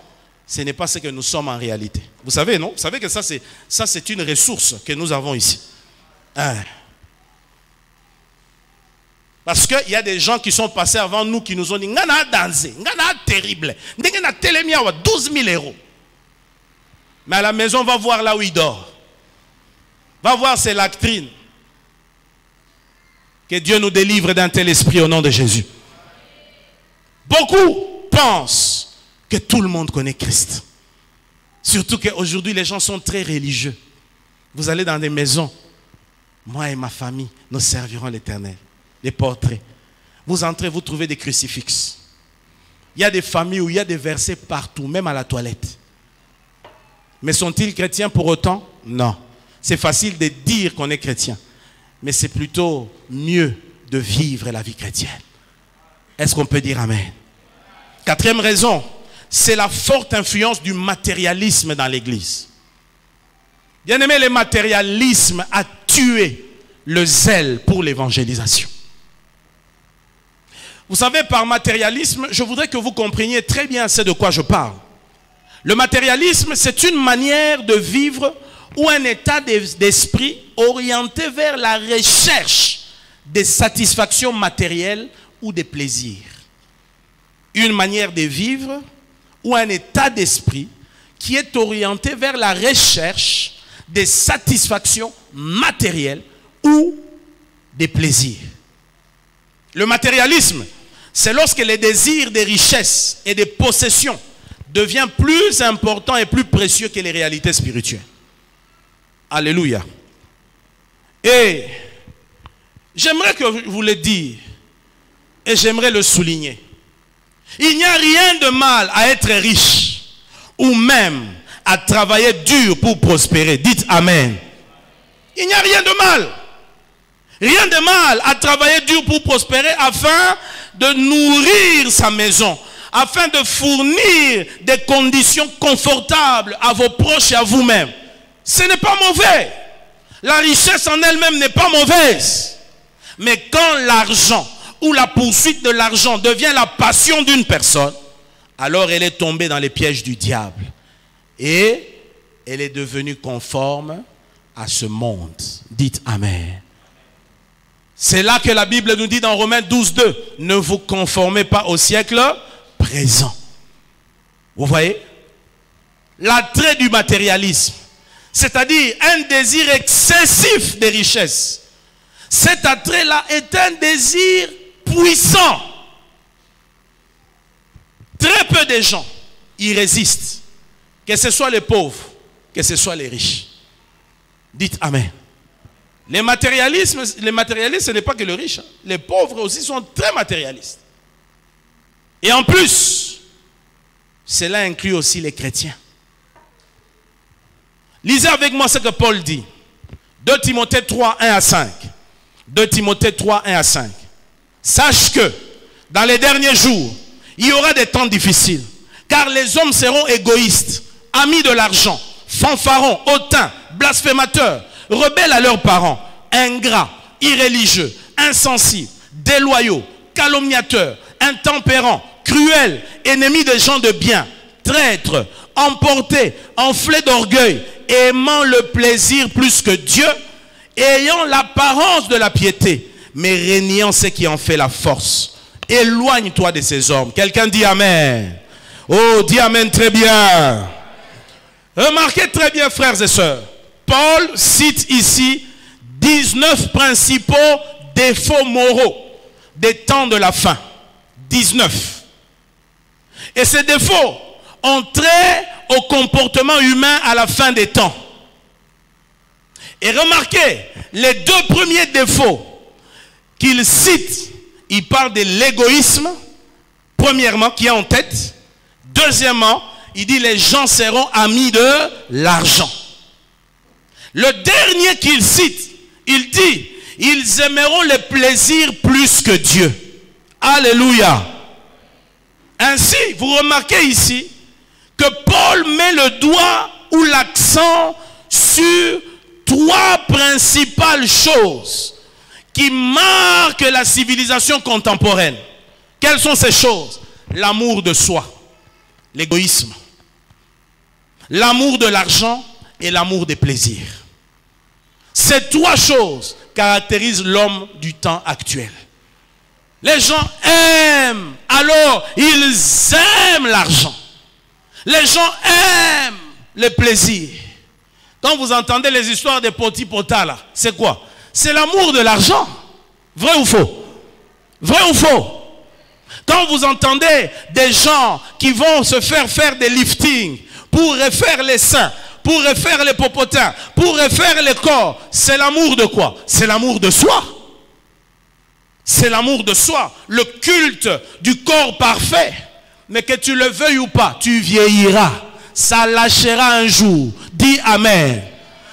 ce n'est pas ce que nous sommes en réalité. Vous savez, non? Vous savez que ça c'est une ressource que nous avons ici. Parce qu'il y a des gens qui sont passés avant nous qui nous ont dit, ngana dansé, ngana terrible, ngana télémia 12 000 euros. Mais à la maison, va voir là où il dort. Va voir ses lactrines. Que Dieu nous délivre d'un tel esprit au nom de Jésus. Beaucoup pensent que tout le monde connaît Christ. Surtout qu'aujourd'hui, les gens sont très religieux. Vous allez dans des maisons. Moi et ma famille, nous servirons l'Éternel. Les portraits. Vous entrez, vous trouvez des crucifixes. Il y a des familles où il y a des versets partout, même à la toilette. Mais sont-ils chrétiens pour autant? Non. C'est facile de dire qu'on est chrétien. Mais c'est plutôt mieux de vivre la vie chrétienne. Est-ce qu'on peut dire amen? Quatrième raison, c'est la forte influence du matérialisme dans l'Église. Bien aimé, le matérialisme a tué le zèle pour l'évangélisation. Vous savez, par matérialisme, je voudrais que vous compreniez très bien ce de quoi je parle. Le matérialisme, c'est une manière de vivre ou un état d'esprit orienté vers la recherche des satisfactions matérielles ou des plaisirs. Une manière de vivre ou un état d'esprit qui est orienté vers la recherche des satisfactions matérielles ou des plaisirs. Le matérialisme, c'est lorsque les désirs des richesses et des possessions deviennent plus importants et plus précieux que les réalités spirituelles. Alléluia. Et j'aimerais que vous le dire et j'aimerais le souligner. Il n'y a rien de mal à être riche ou même à travailler dur pour prospérer. Dites Amen. Il n'y a rien de mal. Rien de mal à travailler dur pour prospérer afin de nourrir sa maison, afin de fournir des conditions confortables à vos proches et à vous-même. Ce n'est pas mauvais. La richesse en elle-même n'est pas mauvaise. Mais quand l'argent ou la poursuite de l'argent devient la passion d'une personne, alors elle est tombée dans les pièges du diable. Et elle est devenue conforme à ce monde. Dites Amen. C'est là que la Bible nous dit dans Romains 12:2, ne vous conformez pas au siècle présent. Vous voyez? L'attrait du matérialisme, c'est-à-dire un désir excessif des richesses. Cet attrait-là est un désir puissant. Très peu de gens y résistent. Que ce soit les pauvres, que ce soit les riches. Dites Amen. Les matérialistes, ce n'est pas que les riches. Les pauvres aussi sont très matérialistes. Et en plus, cela inclut aussi les chrétiens. Lisez avec moi ce que Paul dit. 2 Timothée 3, 1 à 5. 2 Timothée 3, 1 à 5. Sache que dans les derniers jours, il y aura des temps difficiles. Car les hommes seront égoïstes, amis de l'argent, fanfarons, hautains, blasphémateurs, rebelles à leurs parents, ingrats, irréligieux, insensibles, déloyaux, calomniateurs, intempérants, cruels, ennemis des gens de bien, traîtres, emportés, enflés d'orgueil, aimant le plaisir plus que Dieu, ayant l'apparence de la piété, mais régnant ce qui en fait la force. Éloigne-toi de ces hommes. Quelqu'un dit Amen. Oh, dis Amen très bien. Remarquez très bien, frères et sœurs. Paul cite ici 19 principaux défauts moraux des temps de la fin. 19. Et ces défauts ont trait au comportement humain à la fin des temps. Et remarquez, les deux premiers défauts qu'il cite, il parle de l'égoïsme, premièrement, qui est en tête. Deuxièmement, il dit les gens seront amis de l'argent. Le dernier qu'il cite, il dit, ils aimeront les plaisirs plus que Dieu. Alléluia. Ainsi, vous remarquez ici que Paul met le doigt ou l'accent sur trois principales choses qui marquent la civilisation contemporaine. Quelles sont ces choses? L'amour de soi, l'égoïsme, l'amour de l'argent et l'amour des plaisirs. Ces trois choses caractérisent l'homme du temps actuel. Les gens aiment, alors ils aiment l'argent. Les gens aiment les plaisirs. Quand vous entendez les histoires des potipotas là, c'est quoi? C'est l'amour de l'argent. Vrai ou faux? Vrai ou faux? Quand vous entendez des gens qui vont se faire des liftings pour refaire les seins, pour refaire les popotins, pour refaire les corps, c'est l'amour de quoi? C'est l'amour de soi. C'est l'amour de soi, le culte du corps parfait. Mais que tu le veuilles ou pas, tu vieilliras. Ça lâchera un jour. Dis Amen.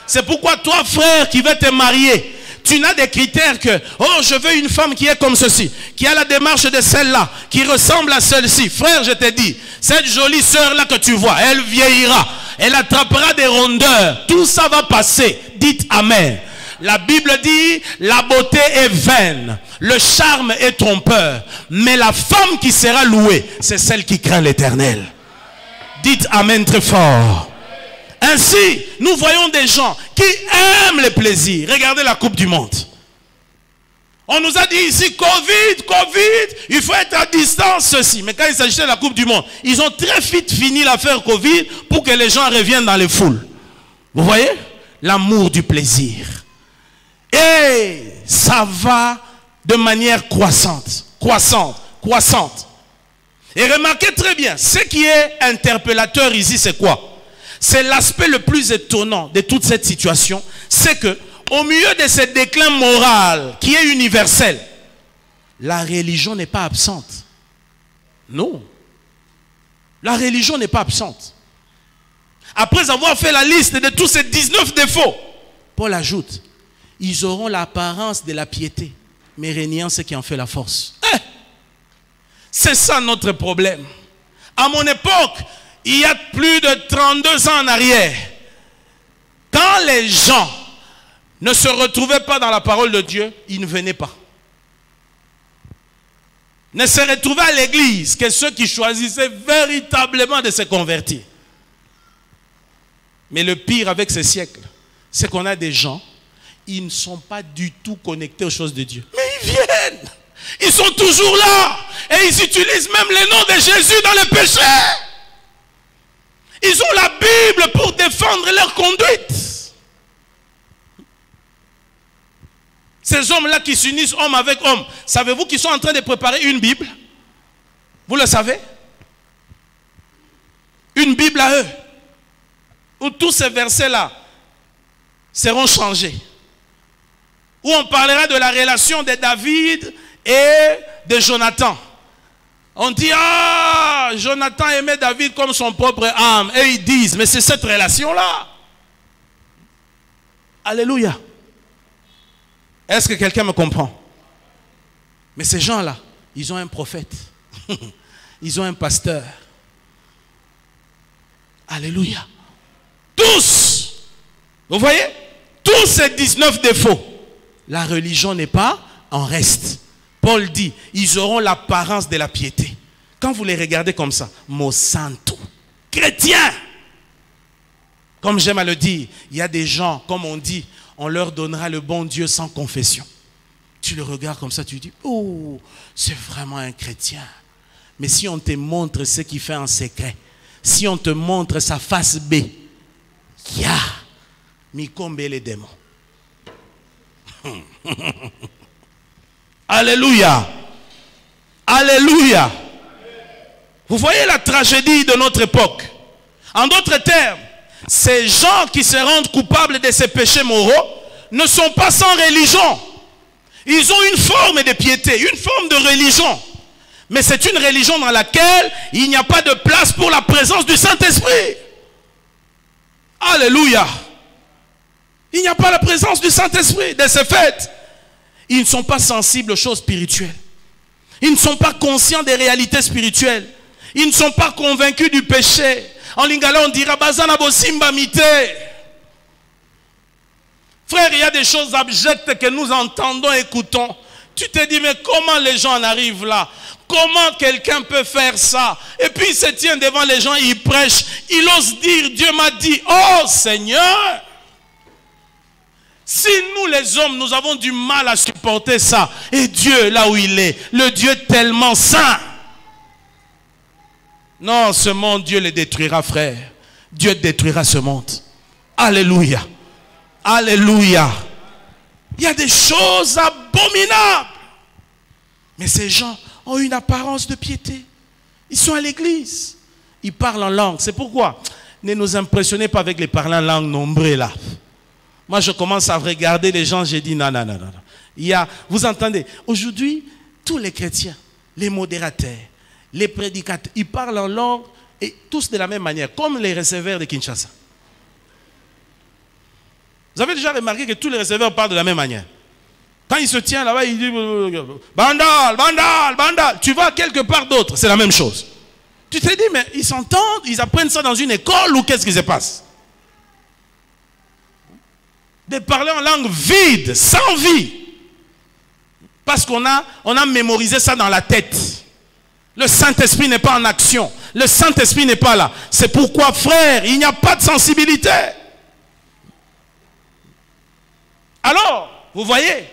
C'est pourquoi toi, frère, qui veux te marier, tu n'as des critères que, oh, je veux une femme qui est comme ceci, qui a la démarche de celle-là, qui ressemble à celle-ci. Frère, je te dis, cette jolie sœur-là que tu vois, elle vieillira. Elle attrapera des rondeurs. Tout ça va passer. Dites Amen. La Bible dit, la beauté est vaine. Le charme est trompeur. Mais la femme qui sera louée, c'est celle qui craint l'Éternel. Dites Amen très fort. Ainsi, nous voyons des gens qui aiment les plaisirs. Regardez la Coupe du Monde. On nous a dit ici, Covid, il faut être à distance, ceci. Mais quand il s'agissait de la Coupe du Monde, ils ont très vite fini l'affaire Covid pour que les gens reviennent dans les foules. Vous voyez? L'amour du plaisir. Et ça va de manière croissante. Et remarquez très bien, ce qui est interpellateur ici, c'est quoi? C'est l'aspect le plus étonnant de toute cette situation. C'est que, au milieu de ce déclin moral qui est universel, la religion n'est pas absente. Non. La religion n'est pas absente. Après avoir fait la liste de tous ces 19 défauts, Paul ajoute, ils auront l'apparence de la piété, mais régnant ce qui en fait la force. C'est ça notre problème. À mon époque, il y a plus de 32 ans en arrière, quand les gens ne se retrouvaient pas dans la parole de Dieu, ils ne venaient pas. Ne se retrouvaient à l'église que ceux qui choisissaient véritablement de se convertir. Mais le pire avec ce siècle, c'est qu'on a des gens, ils ne sont pas du tout connectés aux choses de Dieu. Mais ils viennent. Ils sont toujours là. Et ils utilisent même le nom de Jésus dans le péché. Ils ont la Bible pour défendre leur conduite. Ces hommes-là qui s'unissent homme avec homme, savez-vous qu'ils sont en train de préparer une Bible? Vous le savez? Une Bible à eux. Où tous ces versets-là seront changés. Où on parlera de la relation de David et de Jonathan. On dit, ah, Jonathan aimait David comme son propre âme. Et ils disent, mais c'est cette relation-là. Alléluia. Est-ce que quelqu'un me comprend? Mais ces gens-là, ils ont un prophète. Ils ont un pasteur. Alléluia. Tous. Vous voyez? Tous ces 19 défauts. La religion n'est pas en reste. Paul dit, ils auront l'apparence de la piété. Quand vous les regardez comme ça, mot santo, chrétien. Comme j'aime à le dire, il y a des gens, comme on dit, on leur donnera le bon Dieu sans confession. Tu le regardes comme ça, tu dis, oh, c'est vraiment un chrétien. Mais si on te montre ce qu'il fait en secret, si on te montre sa face B, ya, mikombe les démons. Alléluia. Alléluia. Vous voyez la tragédie de notre époque. En d'autres termes, ces gens qui se rendent coupables de ces péchés moraux ne sont pas sans religion. Ils ont une forme de piété, une forme de religion. Mais c'est une religion dans laquelle il n'y a pas de place pour la présence du Saint-Esprit. Alléluia. Il n'y a pas la présence du Saint-Esprit. De ce fait, ils ne sont pas sensibles aux choses spirituelles. Ils ne sont pas conscients des réalités spirituelles. Ils ne sont pas convaincus du péché. En lingala, on dira bazana bosimba mite. Frère, il y a des choses abjectes que nous entendons, écoutons. Tu te dis, mais comment les gens en arrivent là? Comment quelqu'un peut faire ça? Et puis il se tient devant les gens, il prêche. Il ose dire, Dieu m'a dit, oh Seigneur. Si nous les hommes, nous avons du mal à supporter ça, et Dieu là où il est, le Dieu tellement saint. Non, ce monde, Dieu le détruira, frère. Dieu détruira ce monde. Alléluia. Alléluia. Il y a des choses abominables. Mais ces gens ont une apparence de piété. Ils sont à l'église. Ils parlent en langue. C'est pourquoi ne nous impressionnez pas avec les parlants en langue nombreux là. Moi, je commence à regarder les gens, j'ai dit non, non, non, non. Vous entendez, aujourd'hui, tous les chrétiens, les modérateurs, les prédicateurs, ils parlent en langue et tous de la même manière, comme les receveurs de Kinshasa. Vous avez déjà remarqué que tous les receveurs parlent de la même manière. Quand il se tient là-bas, il dit bandal, bandal, bandal. Tu vas quelque part d'autre, c'est la même chose. Tu te dis, mais ils s'entendent, ils apprennent ça dans une école ou qu'est-ce qui se passe? De parler en langue vide, sans vie. Parce qu'on a mémorisé ça dans la tête. Le Saint-Esprit n'est pas en action. Le Saint-Esprit n'est pas là. C'est pourquoi, frère, il n'y a pas de sensibilité. Alors, vous voyez,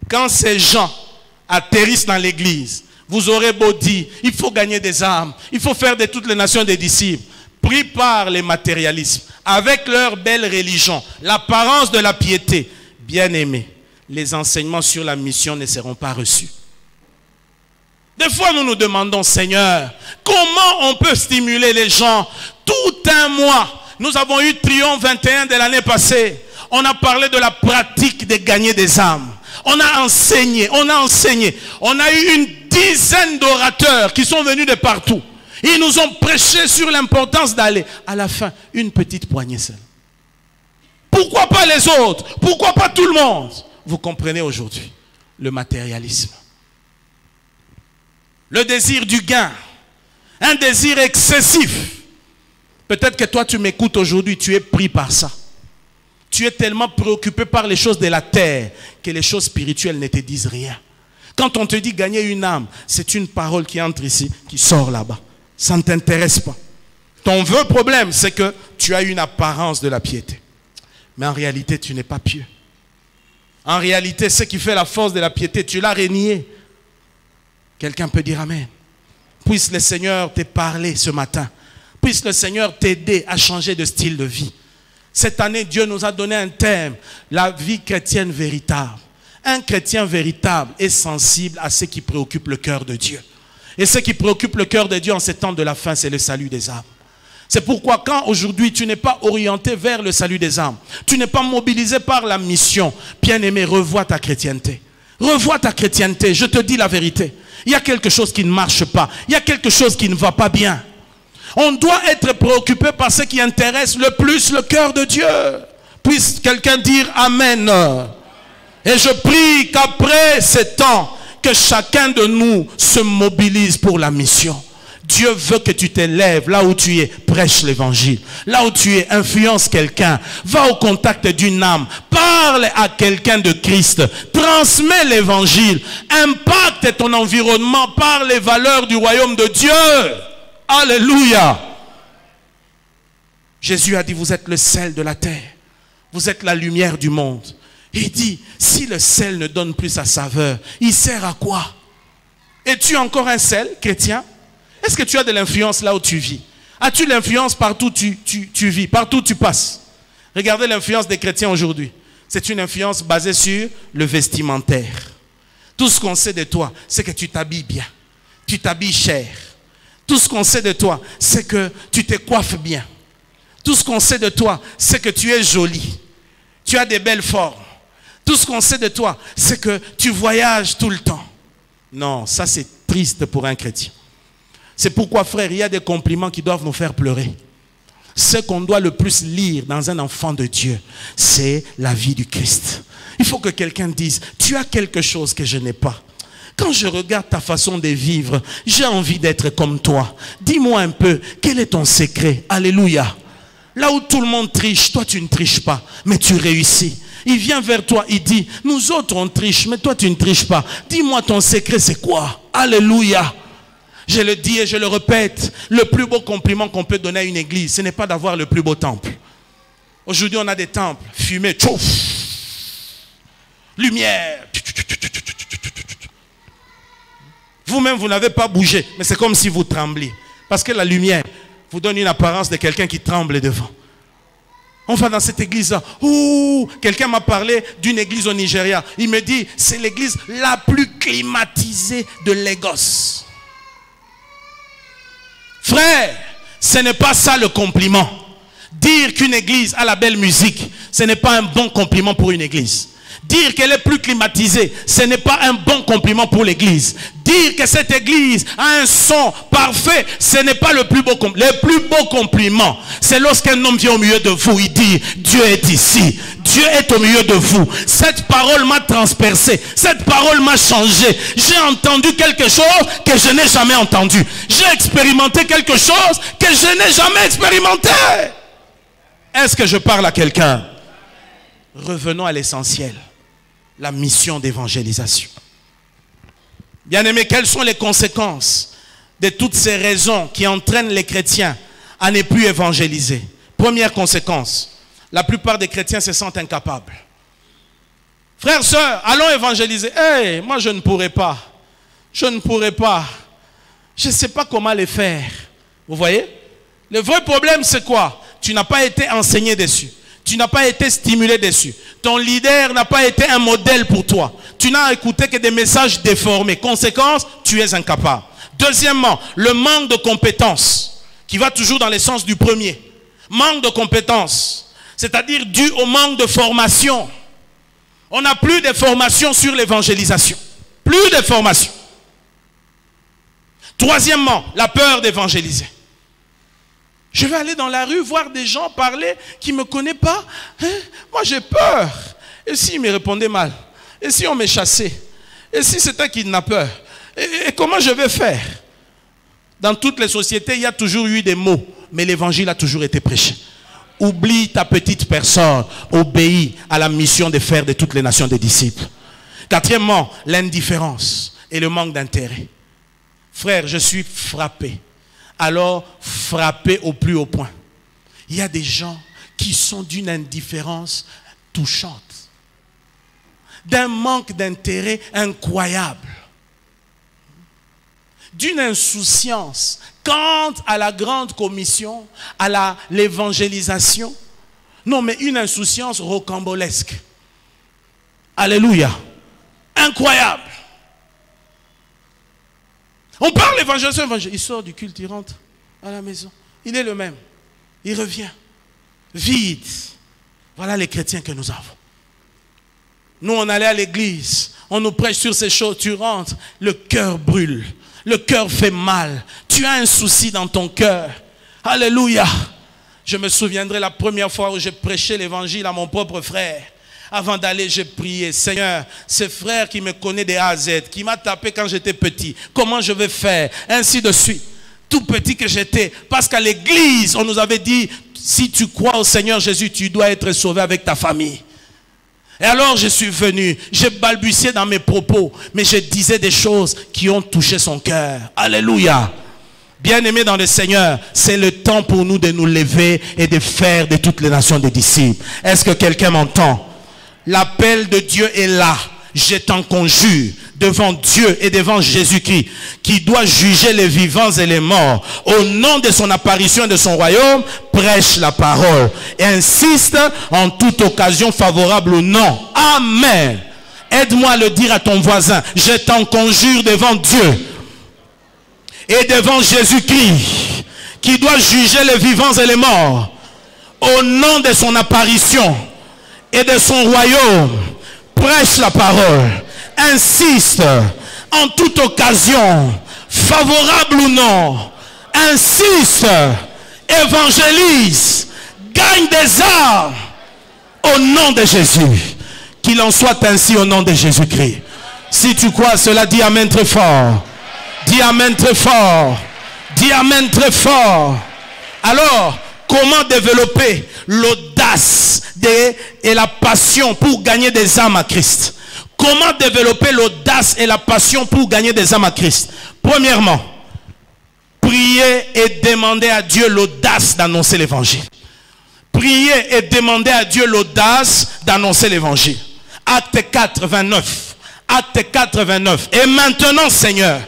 quand ces gens atterrissent dans l'église, vous aurez beau dire, il faut gagner des âmes, il faut faire de toutes les nations des disciples, pris par les matérialismes, avec leur belle religion, l'apparence de la piété, bien aimés, les enseignements sur la mission ne seront pas reçus. Des fois, nous nous demandons, Seigneur, comment on peut stimuler les gens tout un mois? Nous avons eu Triomphe 21 de l'année passée. On a parlé de la pratique de gagner des âmes. On a enseigné, on a enseigné. On a eu une dizaine d'orateurs qui sont venus de partout. Ils nous ont prêché sur l'importance d'aller. À la fin, une petite poignée seule. Pourquoi pas les autres? Pourquoi pas tout le monde? Vous comprenez aujourd'hui le matérialisme. Le désir du gain. Un désir excessif. Peut-être que toi tu m'écoutes aujourd'hui, tu es pris par ça. Tu es tellement préoccupé par les choses de la terre que les choses spirituelles ne te disent rien. Quand on te dit gagner une âme, c'est une parole qui entre ici, qui sort là-bas. Ça ne t'intéresse pas. Ton vrai problème, c'est que tu as une apparence de la piété. Mais en réalité, tu n'es pas pieux. En réalité, ce qui fait la force de la piété, tu l'as renié. Quelqu'un peut dire amen. Puisse le Seigneur te parler ce matin. Puisse le Seigneur t'aider à changer de style de vie. Cette année, Dieu nous a donné un thème, la vie chrétienne véritable. Un chrétien véritable est sensible à ce qui préoccupe le cœur de Dieu. Et ce qui préoccupe le cœur de Dieu en ces temps de la fin, c'est le salut des âmes. C'est pourquoi quand aujourd'hui tu n'es pas orienté vers le salut des âmes, tu n'es pas mobilisé par la mission, bien-aimé, revois ta chrétienté. Revois ta chrétienté, je te dis la vérité. Il y a quelque chose qui ne marche pas, il y a quelque chose qui ne va pas bien. On doit être préoccupé par ce qui intéresse le plus le cœur de Dieu. Puisse quelqu'un dire amen. Et je prie qu'après ces temps, que chacun de nous se mobilise pour la mission. Dieu veut que tu t'élèves là où tu es, prêche l'évangile. Là où tu es, influence quelqu'un. Va au contact d'une âme. Parle à quelqu'un de Christ. Transmets l'évangile. Impacte ton environnement par les valeurs du royaume de Dieu. Alléluia. Jésus a dit, vous êtes le sel de la terre. Vous êtes la lumière du monde. Il dit, si le sel ne donne plus sa saveur, il sert à quoi? Es-tu encore un sel, chrétien? Est-ce que tu as de l'influence là où tu vis? As-tu l'influence partout où tu vis, partout où tu passes? Regardez l'influence des chrétiens aujourd'hui. C'est une influence basée sur le vestimentaire. Tout ce qu'on sait de toi, c'est que tu t'habilles bien. Tu t'habilles cher. Tout ce qu'on sait de toi, c'est que tu te coiffes bien. Tout ce qu'on sait de toi, c'est que tu es joli. Tu as des belles formes. Tout ce qu'on sait de toi, c'est que tu voyages tout le temps. Non, ça c'est triste pour un chrétien. C'est pourquoi, frère, il y a des compliments qui doivent nous faire pleurer. Ce qu'on doit le plus lire dans un enfant de Dieu, c'est la vie du Christ. Il faut que quelqu'un dise, tu as quelque chose que je n'ai pas. Quand je regarde ta façon de vivre, j'ai envie d'être comme toi. Dis-moi un peu, quel est ton secret? Alléluia. Là où tout le monde triche, toi tu ne triches pas, mais tu réussis. Il vient vers toi, il dit, nous autres on triche, mais toi tu ne triches pas. Dis-moi ton secret, c'est quoi? Alléluia. Je le dis et je le répète, le plus beau compliment qu'on peut donner à une église, ce n'est pas d'avoir le plus beau temple. Aujourd'hui on a des temples, fumée, tchouf, lumière. Vous-même vous n'avez pas bougé, mais c'est comme si vous trembliez. Parce que la lumière vous donne une apparence de quelqu'un qui tremble devant. On va dans cette église-là. Ouh, quelqu'un m'a parlé d'une église au Nigeria. Il me dit, c'est l'église la plus climatisée de Lagos. Frère, ce n'est pas ça le compliment. Dire qu'une église a la belle musique, ce n'est pas un bon compliment pour une église. Dire qu'elle est plus climatisée, ce n'est pas un bon compliment pour l'église. Dire que cette église a un son parfait, ce n'est pas le plus beau compliment. Le plus beau compliment, c'est lorsqu'un homme vient au milieu de vous, il dit, Dieu est ici. Dieu est au milieu de vous. Cette parole m'a transpercé. Cette parole m'a changé. J'ai entendu quelque chose que je n'ai jamais entendu. J'ai expérimenté quelque chose que je n'ai jamais expérimenté. Est-ce que je parle à quelqu'un? Revenons à l'essentiel. La mission d'évangélisation. Bien-aimés, quelles sont les conséquences de toutes ces raisons qui entraînent les chrétiens à ne plus évangéliser? Première conséquence, la plupart des chrétiens se sentent incapables. Frères, sœurs, allons évangéliser. Hey, moi je ne pourrais pas. Je ne pourrais pas. Je ne sais pas comment les faire. Vous voyez? Le vrai problème c'est quoi? Tu n'as pas été enseigné dessus. Tu n'as pas été stimulé dessus. Ton leader n'a pas été un modèle pour toi. Tu n'as écouté que des messages déformés. Conséquence, tu es incapable. Deuxièmement, le manque de compétences, qui va toujours dans le sens du premier. Manque de compétences, c'est-à-dire dû au manque de formation. On n'a plus de formation sur l'évangélisation. Plus de formation. Troisièmement, la peur d'évangéliser. Je vais aller dans la rue voir des gens parler qui ne me connaissent pas. Hein? Moi j'ai peur. Et s'ils me répondaient mal? Et si on me chassait? Et si c'était un kidnappeur? Et comment je vais faire? Dans toutes les sociétés, il y a toujours eu des mots. Mais l'évangile a toujours été prêché. Oublie ta petite personne. Obéis à la mission de faire de toutes les nations des disciples. Quatrièmement, l'indifférence et le manque d'intérêt. Frère, je suis frappé. Alors frappé au plus haut point. Il y a des gens qui sont d'une indifférence touchante, d'un manque d'intérêt incroyable, d'une insouciance quant à la grande commission, à l'évangélisation. Non, mais une insouciance rocambolesque. Alléluia. Incroyable. On parle d'évangélisation, il sort du culte, il rentre à la maison. Il est le même. Il revient. Vide. Voilà les chrétiens que nous avons. Nous, on allait à l'église. On nous prêche sur ces choses. Tu rentres, le cœur brûle. Le cœur fait mal. Tu as un souci dans ton cœur. Alléluia. Je me souviendrai la première fois où j'ai prêché l'évangile à mon propre frère. Avant d'aller, j'ai prié, Seigneur, ce frère qui me connaît de A à Z, qui m'a tapé quand j'étais petit, comment je vais faire? Ainsi de suite. Tout petit que j'étais, parce qu'à l'église, on nous avait dit, si tu crois au Seigneur Jésus, tu dois être sauvé avec ta famille. Et alors je suis venu, j'ai balbutié dans mes propos, mais je disais des choses qui ont touché son cœur. Alléluia. Bien-aimés dans le Seigneur, c'est le temps pour nous de nous lever et de faire de toutes les nations des disciples. Est-ce que quelqu'un m'entend? L'appel de Dieu est là. Je t'en conjure devant Dieu et devant Jésus-Christ qui doit juger les vivants et les morts. Au nom de son apparition et de son royaume, prêche la parole et insiste en toute occasion favorable ou non. Amen. Aide-moi à le dire à ton voisin. Je t'en conjure devant Dieu et devant Jésus-Christ qui doit juger les vivants et les morts. Au nom de son apparition et de son royaume, prêche la parole, insiste en toute occasion, favorable ou non, insiste, évangélise, gagne des âmes au nom de Jésus. Qu'il en soit ainsi au nom de Jésus-Christ. Si tu crois cela, dis amen très fort. Dis amen très fort. Dis amen très fort. Alors, comment développer l'audace et la passion pour gagner des âmes à Christ? Comment développer l'audace et la passion pour gagner des âmes à Christ? Premièrement, prier et demander à Dieu l'audace d'annoncer l'évangile. Prier et demander à Dieu l'audace d'annoncer l'évangile. Acte 4, 29. Acte 4, 29. Et maintenant, Seigneur,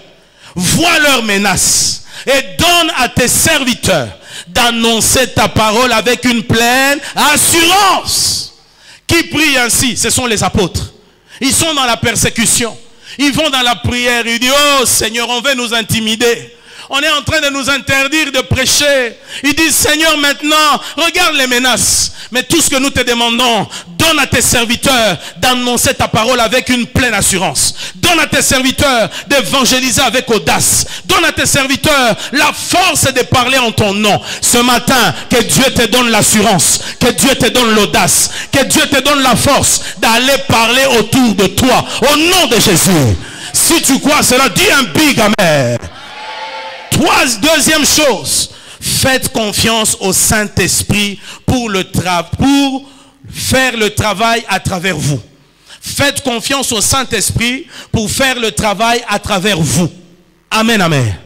vois leurs menaces et donne à tes serviteurs d'annoncer ta parole avec une pleine assurance. Qui prie ainsi? Ce sont les apôtres. Ils sont dans la persécution. Ils vont dans la prière. Ils disent, oh Seigneur, on veut nous intimider. On est en train de nous interdire de prêcher. Ils disent, Seigneur, maintenant, regarde les menaces. Mais tout ce que nous te demandons, donne à tes serviteurs d'annoncer ta parole avec une pleine assurance. Donne à tes serviteurs d'évangéliser avec audace. Donne à tes serviteurs la force de parler en ton nom. Ce matin, que Dieu te donne l'assurance, que Dieu te donne l'audace, que Dieu te donne la force d'aller parler autour de toi. Au nom de Jésus. Si tu crois cela, dis un big amen. Deuxième chose, faites confiance au Saint-Esprit pour faire le travail à travers vous. Faites confiance au Saint-Esprit pour faire le travail à travers vous. Amen, amen.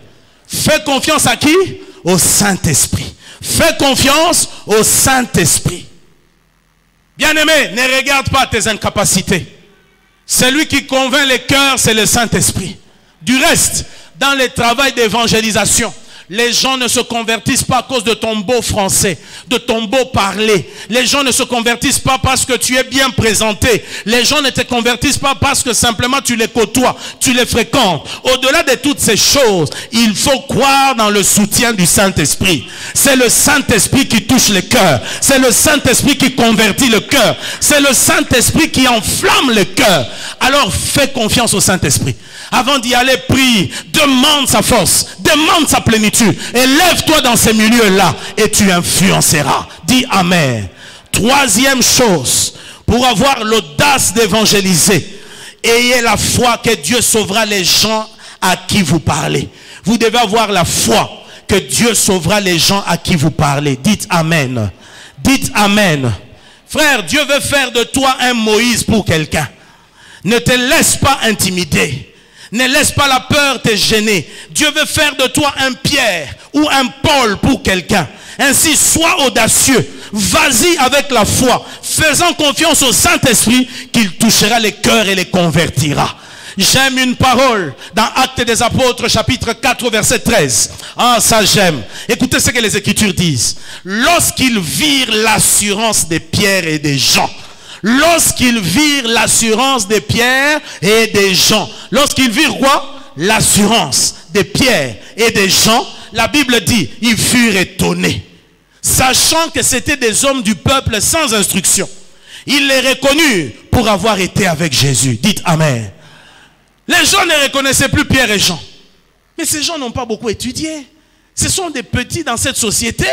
Faites confiance à qui? Au Saint-Esprit. Faites confiance au Saint-Esprit. Bien-aimé, ne regarde pas tes incapacités. Celui qui convainc les cœurs, c'est le Saint-Esprit. Du reste, dans le travail d'évangélisation, les gens ne se convertissent pas à cause de ton beau français, de ton beau parler. Les gens ne se convertissent pas parce que tu es bien présenté. Les gens ne te convertissent pas parce que simplement tu les côtoies, tu les fréquentes. Au-delà de toutes ces choses, il faut croire dans le soutien du Saint-Esprit. C'est le Saint-Esprit qui touche le cœur. C'est le Saint-Esprit qui convertit le cœur. C'est le Saint-Esprit qui enflamme le cœur. Alors fais confiance au Saint-Esprit. Avant d'y aller, prie, demande sa force, demande sa plénitude. Et lève-toi dans ces milieux-là et tu influenceras. Dis amen. Troisième chose, pour avoir l'audace d'évangéliser, ayez la foi que Dieu sauvera les gens à qui vous parlez. Vous devez avoir la foi que Dieu sauvera les gens à qui vous parlez. Dites amen. Dites amen. Frère, Dieu veut faire de toi un Moïse pour quelqu'un. Ne te laisse pas intimider. Ne laisse pas la peur te gêner. Dieu veut faire de toi un Pierre ou un Paul pour quelqu'un. Ainsi, sois audacieux. Vas-y avec la foi, faisant confiance au Saint-Esprit qu'il touchera les cœurs et les convertira. J'aime une parole dans Actes des Apôtres, chapitre 4, verset 13. Ah, ça j'aime. Écoutez ce que les Écritures disent. Lorsqu'ils virent l'assurance des Pierre et des Jean. Lorsqu'ils virent l'assurance des Pierre et des Jean. Lorsqu'ils virent quoi? L'assurance des Pierre et des Jean. La Bible dit, ils furent étonnés. Sachant que c'était des hommes du peuple sans instruction. Ils les reconnurent pour avoir été avec Jésus. Dites amen. Les gens ne reconnaissaient plus Pierre et Jean. Mais ces gens n'ont pas beaucoup étudié. Ce sont des petits dans cette société.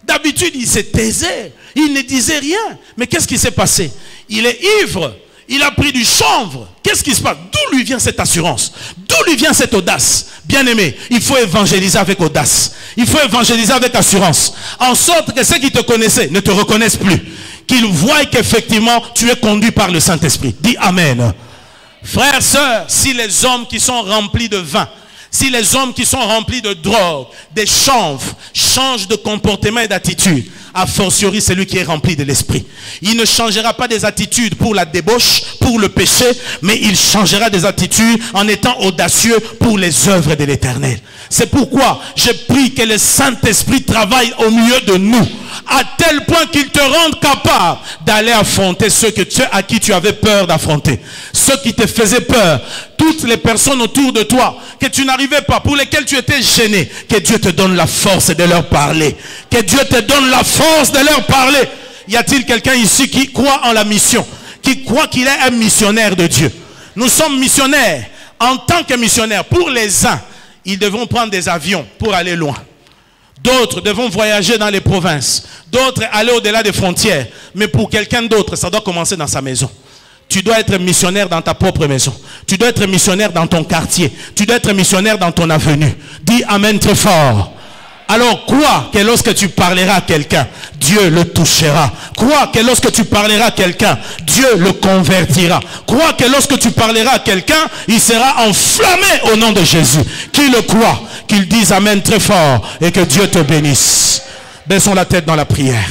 D'habitude, il se taisait, il ne disait rien. Mais qu'est-ce qui s'est passé? Il est ivre, il a pris du chanvre. Qu'est-ce qui se passe? D'où lui vient cette assurance? D'où lui vient cette audace? Bien-aimé, il faut évangéliser avec audace. Il faut évangéliser avec assurance. En sorte que ceux qui te connaissaient ne te reconnaissent plus. Qu'ils voient qu'effectivement, tu es conduit par le Saint-Esprit. Dis amen. Frères, sœurs, si les hommes qui sont remplis de vin, si les hommes qui sont remplis de drogue, des chanvres, changent de comportement et d'attitude, a fortiori celui qui est rempli de l'esprit. Il ne changera pas des attitudes pour la débauche, pour le péché, mais il changera des attitudes en étant audacieux pour les œuvres de l'Éternel. C'est pourquoi je prie que le Saint-Esprit travaille au milieu de nous, à tel point qu'il te rende capable d'aller affronter ceux à qui tu avais peur d'affronter. Ceux qui te faisaient peur, toutes les personnes autour de toi, que tu n'arrivais pas, pour lesquelles tu étais gêné, que Dieu te donne la force de leur parler. Que Dieu te donne la force de leur parler. Y a-t-il quelqu'un ici qui croit en la mission, qui croit qu'il est un missionnaire de Dieu? Nous sommes missionnaires. En tant que missionnaires, pour les uns, ils devront prendre des avions pour aller loin. D'autres devront voyager dans les provinces. D'autres aller au-delà des frontières. Mais pour quelqu'un d'autre, ça doit commencer dans sa maison. Tu dois être missionnaire dans ta propre maison. Tu dois être missionnaire dans ton quartier. Tu dois être missionnaire dans ton avenue. Dis amen très fort. Alors crois que lorsque tu parleras à quelqu'un, Dieu le touchera. Crois que lorsque tu parleras à quelqu'un, Dieu le convertira. Crois que lorsque tu parleras à quelqu'un, il sera enflammé au nom de Jésus. Qui le croit, qu'il dise amen très fort et que Dieu te bénisse. Baissons la tête dans la prière.